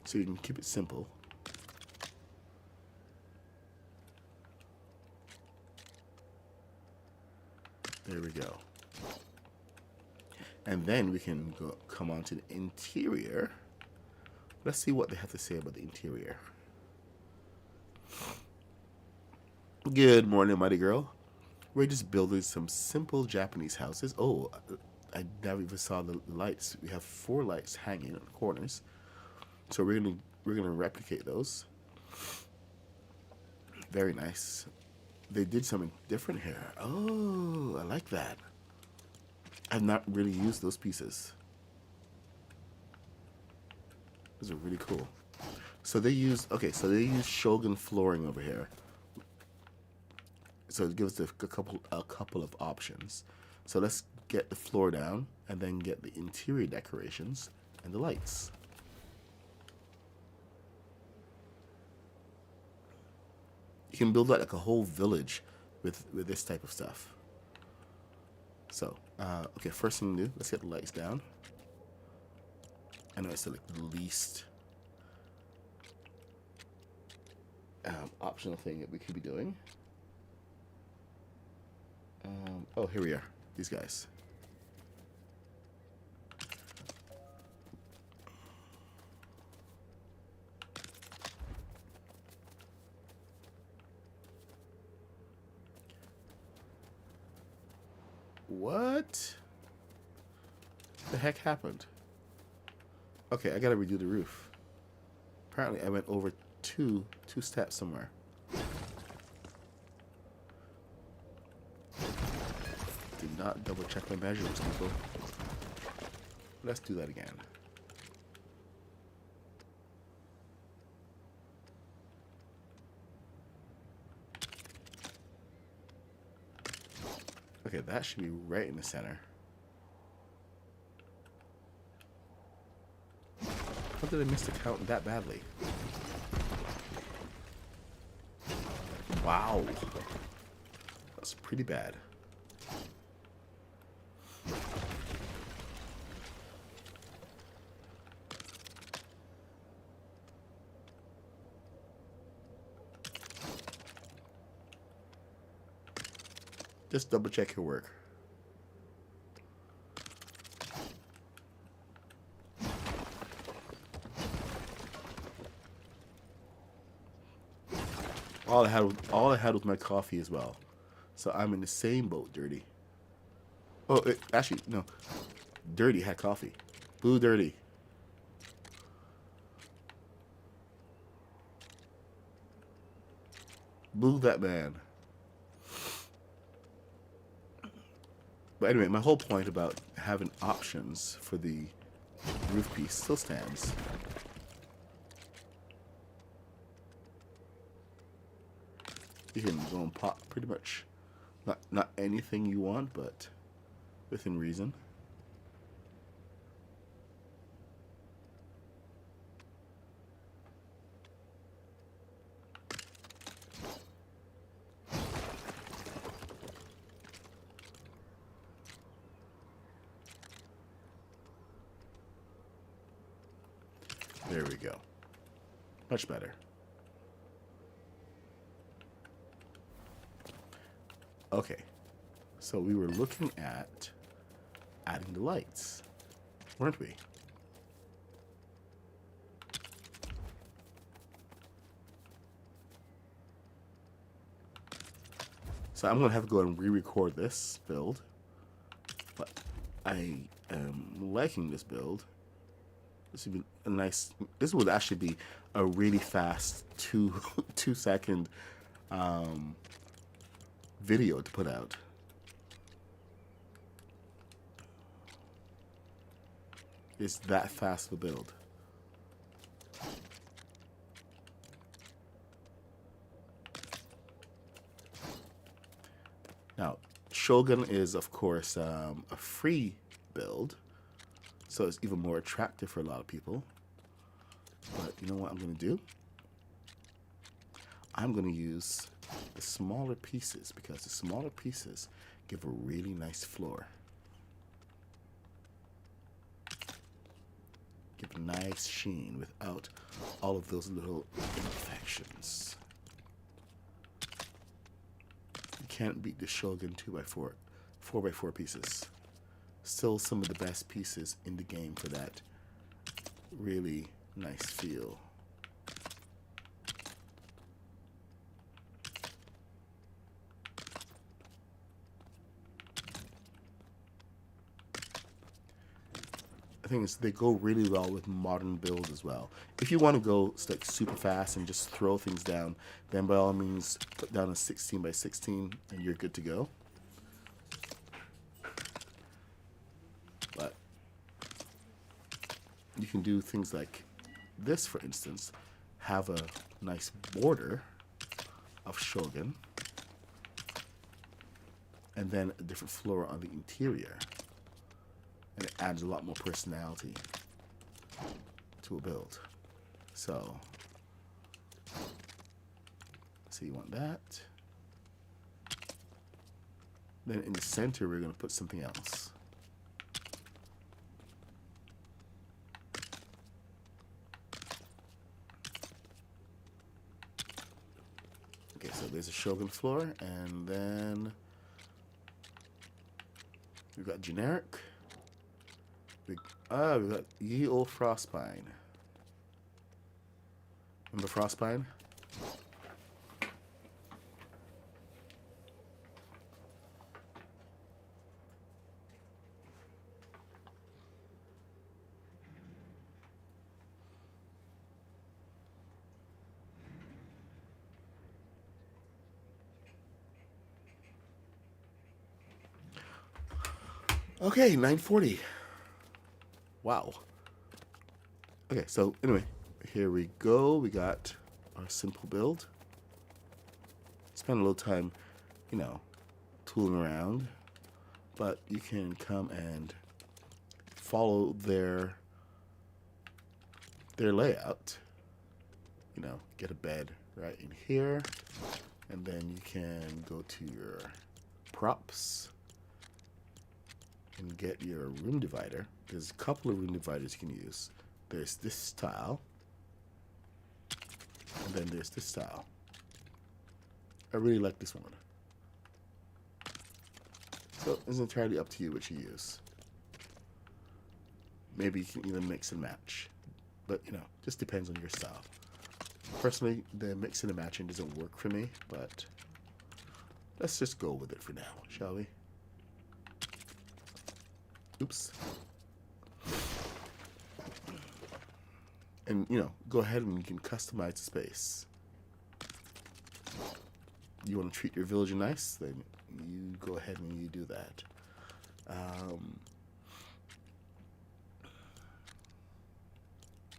So you can keep it simple. There we go. And then we can come on to the interior. Let's see what they have to say about the interior. Good morning, mighty girl. We're just building some simple Japanese houses. Oh, I never even saw the lights. We have 4 lights hanging on the corners. So we're gonna replicate those. Very nice. They did something different here. Oh, I like that. I've not really used those pieces. Those are really cool. So they use Shogun flooring over here. So it gives us a couple of options. So let's get the floor down and then get the interior decorations and the lights. You can build like a whole village with this type of stuff. So, okay, first thing to do, let's get the lights down. I know it's like the least optional thing that we could be doing. Oh, here we are. These guys. What the heck happened? Okay, I gotta redo the roof. Apparently I went over two steps somewhere. Did not double check my measurements, people. Let's do that again. Okay, that should be right in the center. How did I miss the count that badly? Wow. That's pretty bad. Just double check your work. All I had was my coffee as well. So I'm in the same boat, Dirty. Oh, actually, no. Dirty had coffee. Blue Dirty. Blue that man. But anyway, my whole point about having options for the roof piece still stands. You can go and pop pretty much not anything you want, but within reason. There we go. Much better. Okay, so we were looking at adding the lights, weren't we? So I'm gonna have to go and re-record this build, but I am liking this build. This would be a nice. This would actually be a really fast 2 second video to put out. It's that fast of a build. Now, Shogun is, of course, a free build, so it's even more attractive for a lot of people. But you know what I'm going to do? I'm going to use the smaller pieces, because the smaller pieces give a really nice floor. Give a nice sheen without all of those little imperfections. You can't beat the Shogun 2x4 4x4 pieces. Still some of the best pieces in the game for that really nice feel. The thing is, they go really well with modern builds as well. If you want to go like super fast and just throw things down, then by all means put down a 16x16 and you're good to go. But you can do things like this, for instance. Have a nice border of Shogun, and then a different flora on the interior. And it adds a lot more personality to a build. So you want that. Then in the center, we're going to put something else. Okay, so there's a Shogun floor, and then we've got generic. We've got Ye Old Frostpine. Remember Frostpine? Okay, 940. Wow. Okay, so anyway, here we go. We got our simple build. Spend a little time, you know, tooling around, but you can come and follow their layout. You know, get a bed right in here, and then you can go to your props and get your room divider. There's a couple of room dividers you can use. There's this style, and then there's this style. I really like this one. So it's entirely up to you which you use. Maybe you can even mix and match, but you know, just depends on your style. Personally, the mixing and matching doesn't work for me, but let's just go with it for now, shall we? Oops. And you know, go ahead and you can customize the space. You want to treat your villager nice, then you go ahead and you do that.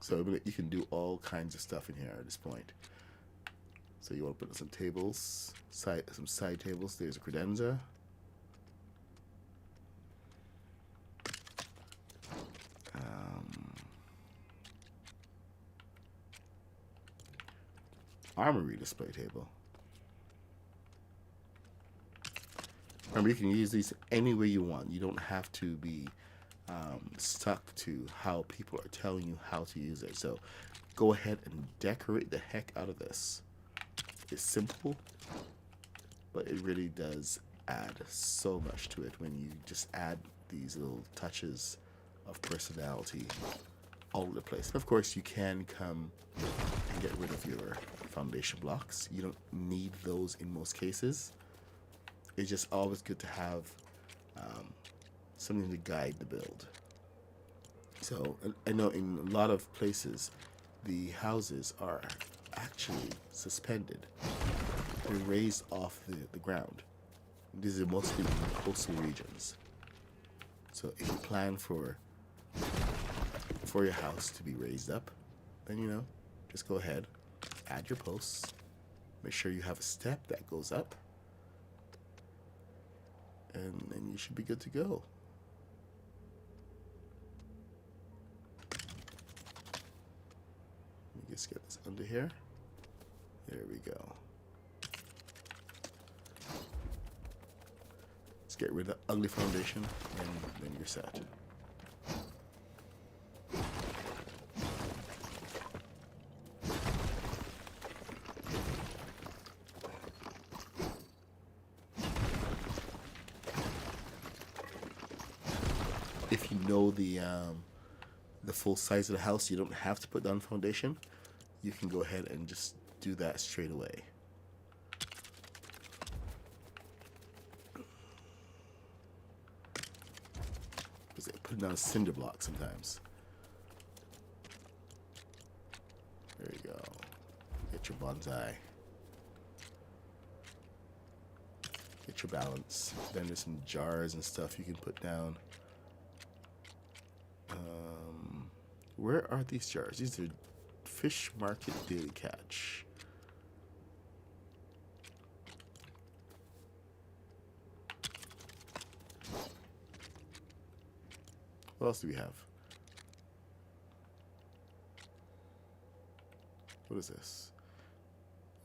So you can do all kinds of stuff in here at this point. So you want to put some tables, some side tables. There's a credenza. Armory display table. Remember, you can use these any way you want. You don't have to be stuck to how people are telling you how to use it. So go ahead and decorate the heck out of this. It's simple, but it really does add so much to it when you just add these little touches of personality all over the place. And of course, you can come and get rid of your foundation blocks. You don't need those in most cases. It's just always good to have something to guide the build. So I know in a lot of places, the houses are actually suspended. They're raised off the ground. These are mostly in coastal regions. So if you plan for your house to be raised up, then you know, just go ahead, add your posts, make sure you have a step that goes up, and then you should be good to go. Let me just get this under here. There we go. Let's get rid of the ugly foundation, and then you're set. if you know the full size of the house, you don't have to put down foundation. You can go ahead and just do that straight away. Because they put down cinder blocks sometimes. There you go. Get your bonsai. Get your balance. Then there's some jars and stuff you can put down. Where are these jars? These are fish market daily catch. What else do we have? What is this?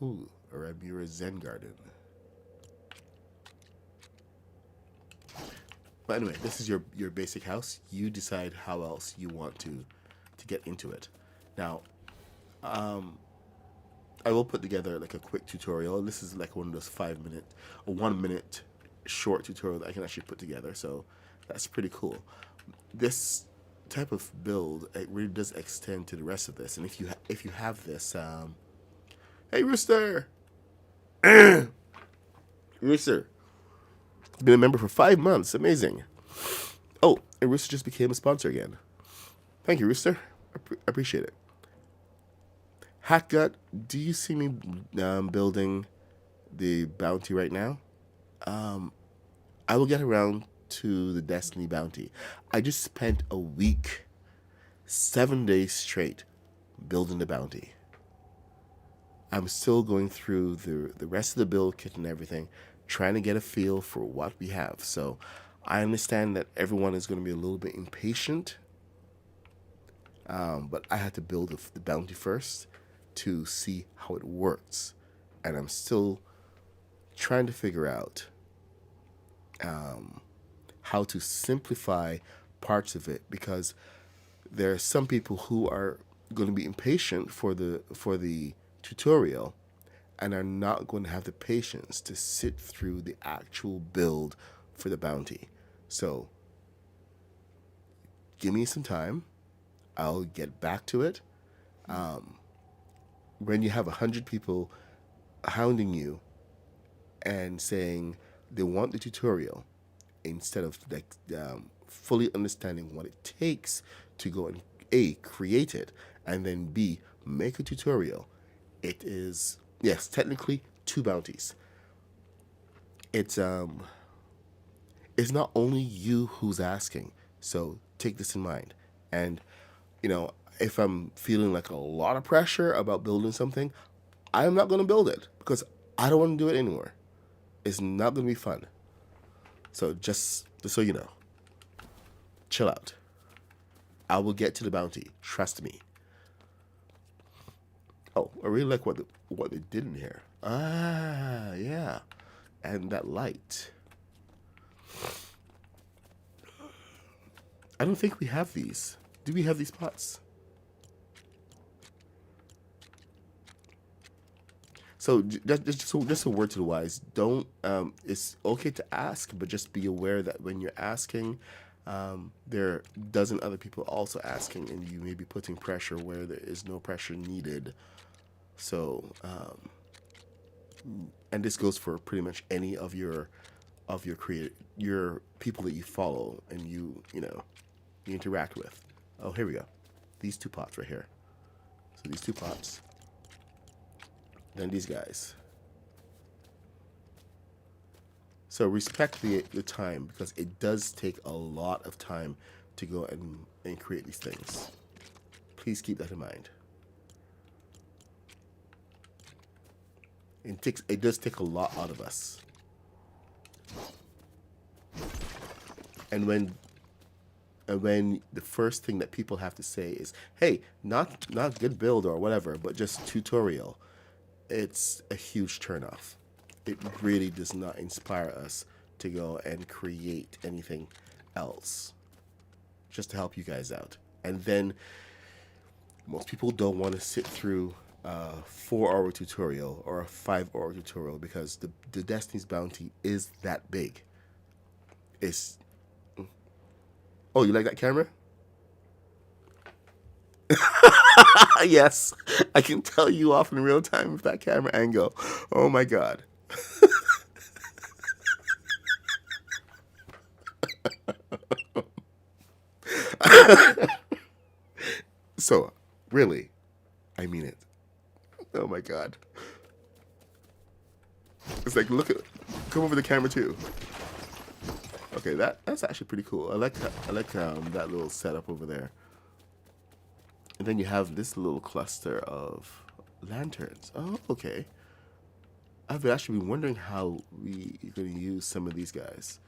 Ooh, a Ramura Zen Garden. But anyway, this is your basic house. You decide how else you want to get into it. Now, I will put together like a quick tutorial. This is like one of those 5 minute or 1 minute short tutorial that I can actually put together. So that's pretty cool. This type of build, it really does extend to the rest of this. And if you have this, hey Rooster, Rooster, been a member for 5 months. Amazing. Oh, and Rooster just became a sponsor again. Thank you, Rooster. Appreciate it. Hatgut, do you see me building the bounty right now? I will get around to the Destiny bounty. I just spent a week, 7 days straight, building the bounty. I'm still going through the rest of the build kit and everything, trying to get a feel for what we have. So I understand that everyone is going to be a little bit impatient, but I had to build the bounty first to see how it works. And I'm still trying to figure out how to simplify parts of it, because there are some people who are going to be impatient for the tutorial and are not going to have the patience to sit through the actual build for the bounty. So give me some time. I'll get back to it. When you have 100 people hounding you and saying they want the tutorial, instead of like fully understanding what it takes to go and A, create it, and then B, make a tutorial, it is, yes, technically 2 bounties. It's not only you who's asking, so take this in mind. And if I'm feeling like a lot of pressure about building something, I'm not going to build it because I don't want to do it anymore. It's not going to be fun. So just so you know, chill out. I will get to the bounty. Trust me. Oh, I really like what they did in here. Ah, yeah, and that light. I don't think we have these. Do we have these pots? So just a word to the wise. Don't. It's okay to ask, but just be aware that when you're asking, there are a dozen other people also asking, and you may be putting pressure where there is no pressure needed. So, and this goes for pretty much any of your your people that you follow and you interact with. Oh, here we go. These 2 pots right here. So these 2 pots. Then these guys. So respect the time, because it does take a lot of time to go and create these things. Please keep that in mind. It does take a lot out of us. And when the first thing that people have to say is, "Hey, not good build or whatever, but just tutorial," it's a huge turnoff. It really does not inspire us to go and create anything else, just to help you guys out. And then most people don't want to sit through a 4-hour tutorial or a 5-hour tutorial, because the Destiny's bounty is that big. It's Oh, you like that camera? Yes, I can tell you off in real time with that camera angle. Oh my god. So, really, I mean it. Oh my god. It's like, look at, come over the camera too. Okay, that's actually pretty cool. I like that little setup over there. And then you have this little cluster of lanterns. Oh, okay. I've actually been wondering how we're going to use some of these guys.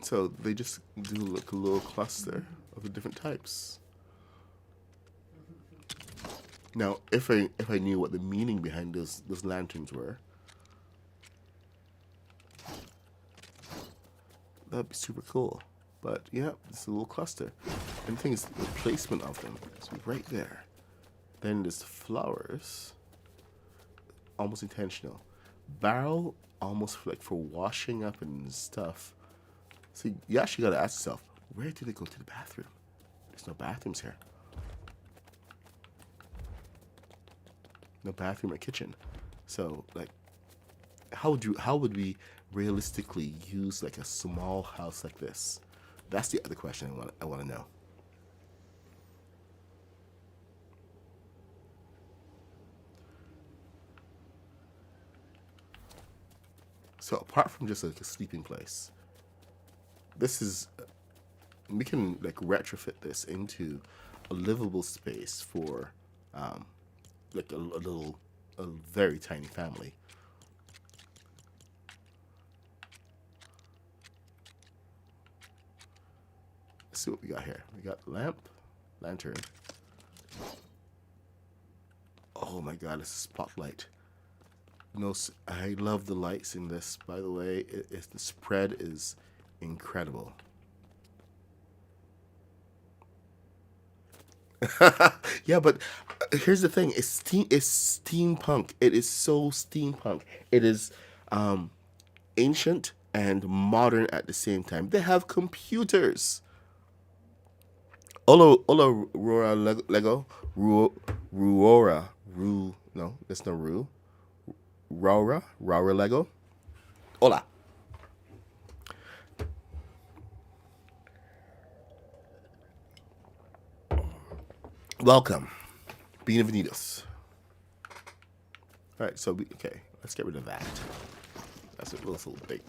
So they just do like a little cluster of the different types. Now, if I knew what the meaning behind those lanterns were, that'd be super cool. But yeah, it's a little cluster. And the thing is, the placement of them is right there. Then there's flowers, almost intentional. Barrel, almost like for washing up and stuff. So you actually got to ask yourself, where did they go to the bathroom? There's no bathrooms here. No bathroom or kitchen. So like, how would we realistically use like a small house like this? That's the other question I want to know. So apart from just like a sleeping place, this is, we can like retrofit this into a livable space for like a very tiny family. Let's see what we got here. We got lantern. Oh my god, it's a spotlight. No, I love the lights in this. By the way, the spread is incredible. Yeah, but here's the thing: it's steampunk. It is so steampunk. It is ancient and modern at the same time. They have computers. Aurora Lego, Ruora, no, that's not Ru. Raura Lego. Hola. Welcome. Bienvenidos. Alright, so okay, let's get rid of that. That's a little big.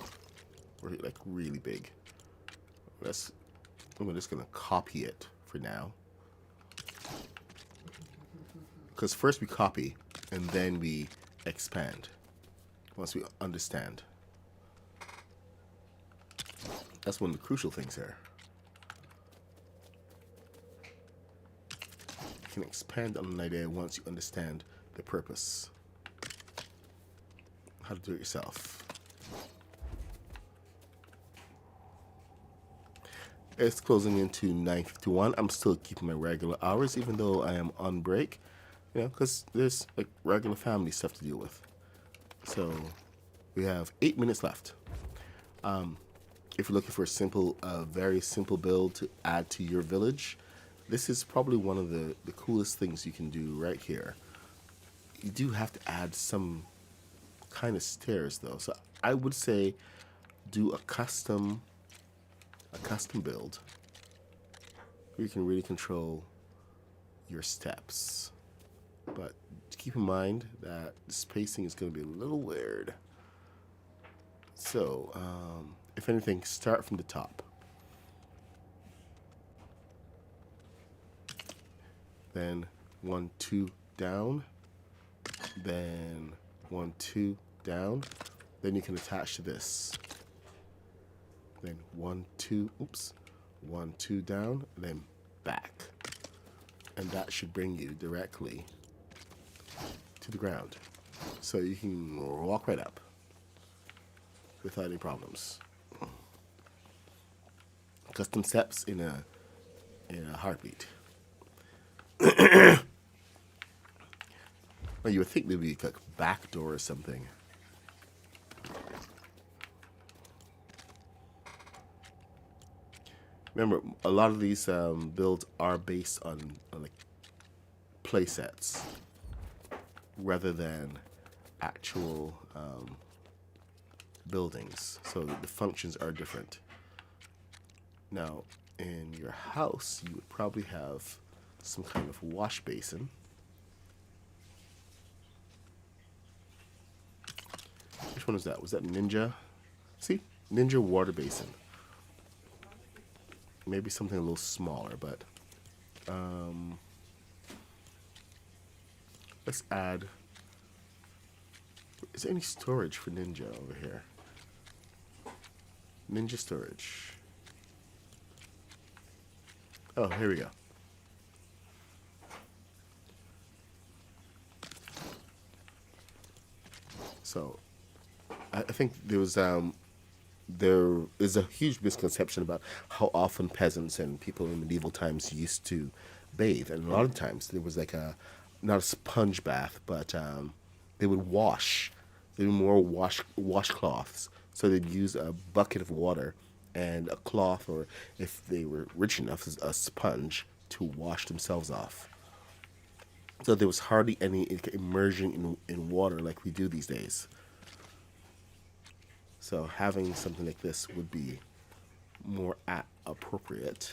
We're like really big. I'm just gonna copy it for now. Because first we copy and then we expand. Once we understand. That's one of the crucial things here. You can expand on an idea once you understand the purpose. How to do it yourself. It's closing into 9:51. I'm still keeping my regular hours, even though I am on break. You know, because there's like regular family stuff to deal with. So we have 8 minutes left. If you're looking for a simple, very simple build to add to your village, this is probably one of the coolest things you can do right here. You do have to add some kind of stairs though. So I would say do a custom build where you can really control your steps. But keep in mind that the spacing is going to be a little weird. So, if anything, start from the top. Then 1, 2 down. Then 1, 2 down. Then you can attach to this. Then 1, 2, oops. 1, 2 down, and then back. And that should bring you directly to the ground. So you can walk right up without any problems. Custom steps in a heartbeat. Well, you would think there'd be like a back door or something. Remember, a lot of these builds are based on like play sets rather than actual buildings. So the functions are different. Now, in your house, you would probably have some kind of wash basin. Which one was that? Was that Ninja? See? Ninja water basin. Maybe something a little smaller, but let's add. Is there any storage for Ninja over here? Ninja storage. Oh, here we go. So, I think there is a huge misconception about how often peasants and people in medieval times used to bathe, and a lot of times there was like a not a sponge bath, but they would wash. They would more washcloths. So they'd use a bucket of water and a cloth, or if they were rich enough, a sponge to wash themselves off. So there was hardly any immersion in water like we do these days. So having something like this would be more appropriate.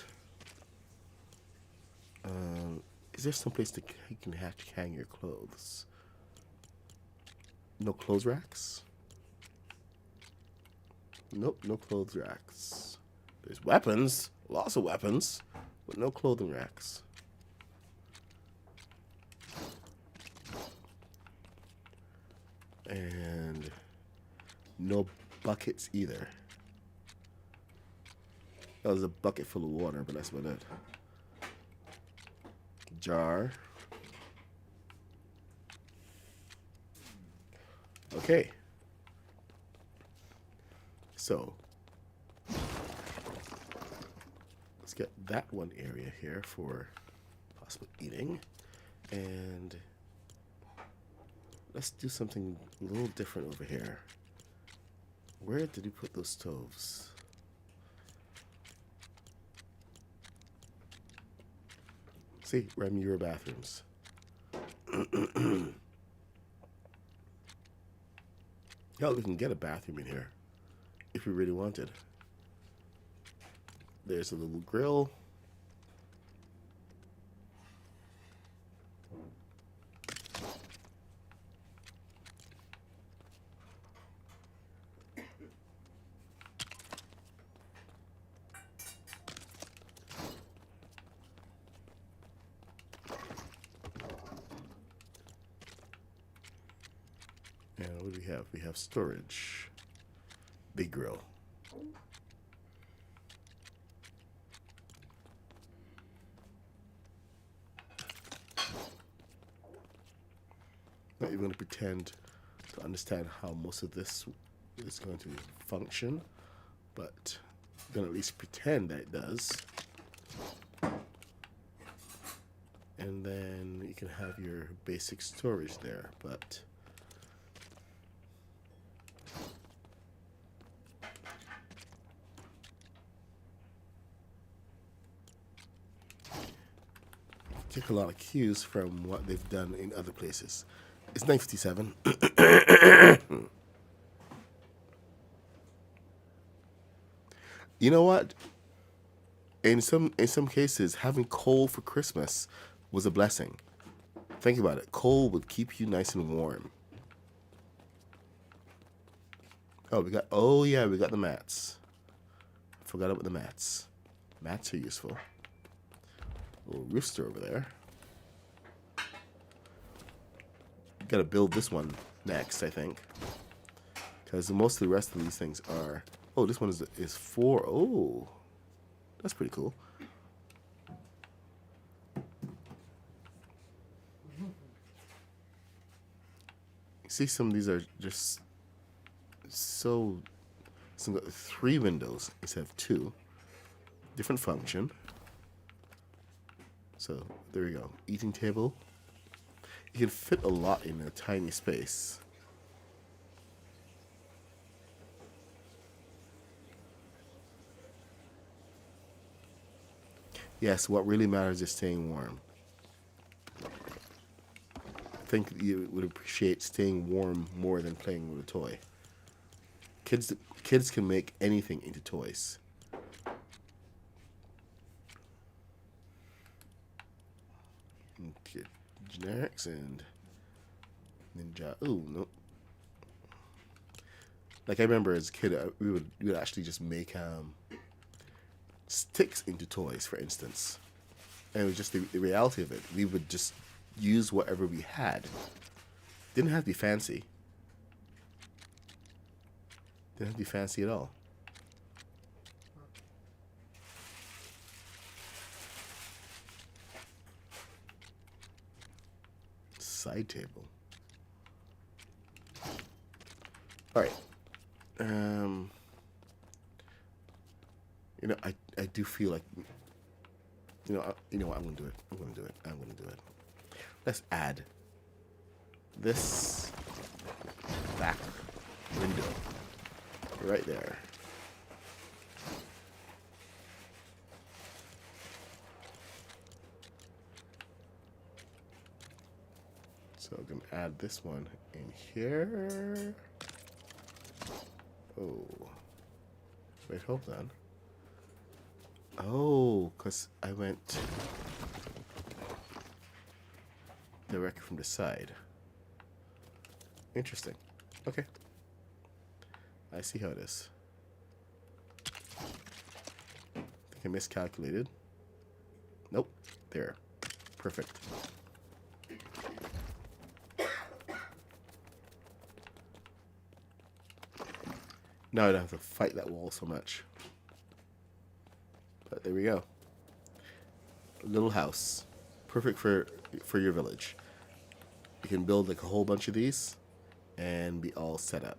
Is there some place you can hang your clothes? No clothes racks? Nope, no clothes racks. There's weapons, lots of weapons, but no clothing racks. And no buckets either. That was a bucket full of water, but that's about it. Jar. Okay. So let's get that one area here for possible eating. And let's do something a little different over here. Where did you put those stoves? See, right in your bathrooms. Hell, we can get a bathroom in here if we really wanted. There's a little grill. And what do we have? We have storage. Big grill. Not even going to pretend to understand how most of this is going to function, but I'm going to at least pretend that it does. And then you can have your basic storage there, but take a lot of cues from what they've done in other places. It's 9:57. You know what? In some cases, having coal for Christmas was a blessing. Think about it. Coal would keep you nice and warm. Oh, yeah, we got the mats. Forgot about the mats. Mats are useful. Little rooster over there. Gotta build this one next, I think, because most of the rest of these things are. Oh, this one is 4. Oh, that's pretty cool. See, some of these are just so. Some got 3 windows instead of 2. Different function. So there we go. Eating table. You can fit a lot in a tiny space. Yes, what really matters is staying warm. I think you would appreciate staying warm more than playing with a toy. Kids can make anything into toys. Get generics and ninja. Ooh, no. Like I remember as a kid, we would actually just make sticks into toys, for instance. And it was just the reality of it. We would just use whatever we had. Didn't have to be fancy. Didn't have to be fancy at all. Side table. All right. You know, I do feel like, you know what, I'm gonna do it. I'm gonna do it. Let's add this back window right there. So I'm gonna add this one in here. Oh, wait, hold on. Oh, because I went directly from the side. Interesting. Okay. I see how it is. I think I miscalculated. Nope. There. Perfect. Now I don't have to fight that wall so much. But there we go. A little house. Perfect for your village. You can build like a whole bunch of these and be all set up.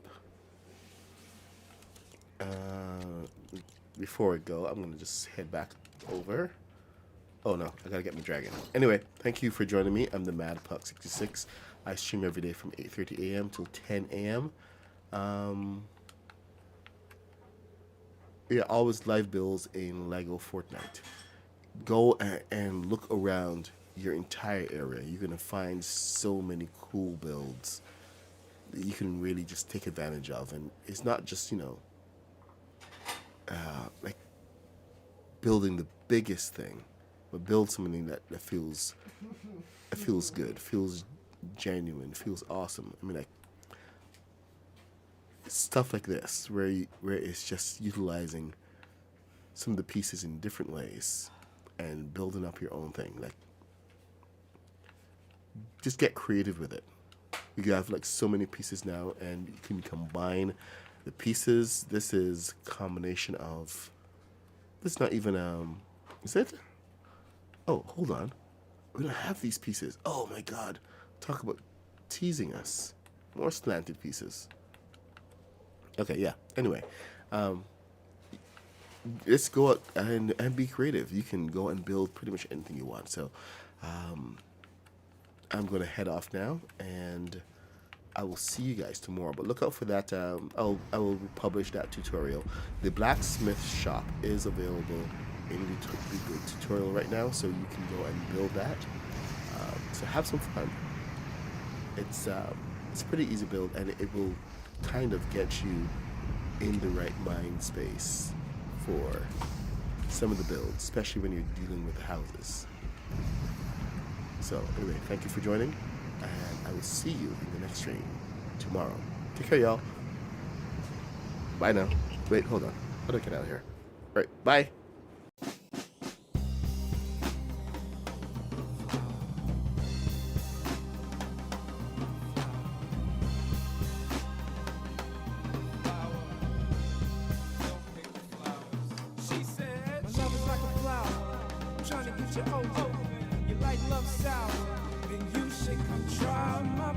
Before I go, I'm going to just head back over. Oh no, I gotta get my dragon. Anyway, thank you for joining me. I'm the Mad Puck 66. I stream every day from 8:30 a.m. till 10 a.m. Yeah, always live builds in Lego Fortnite. Go and look around your entire area. You're gonna find so many cool builds that you can really just take advantage of. And it's not just, you know, like building the biggest thing, but build something that feels good, feels genuine, feels awesome. I mean, like stuff like this, where it's just utilizing some of the pieces in different ways and building up your own thing. Like, just get creative with it. You have like so many pieces now, and you can combine the pieces. This is a combination of. This is not even Is it? Oh, hold on. We don't have these pieces. Oh my God! Talk about teasing us. More slanted pieces. Okay, yeah. Anyway, let's go out and be creative. You can go and build pretty much anything you want. So, I'm going to head off now, and I will see you guys tomorrow. But look out for that. I will publish that tutorial. The blacksmith shop is available in the tutorial right now, so you can go and build that. So have some fun. It's a pretty easy build, and it will kind of get you in the right mind space for some of the builds, especially when you're dealing with the houses. So anyway, thank you for joining, and I will see you in the next stream tomorrow. Take care, y'all. Bye now. Wait, hold on. How do I get out of here? All right, bye. Your light love sour, then you should come try my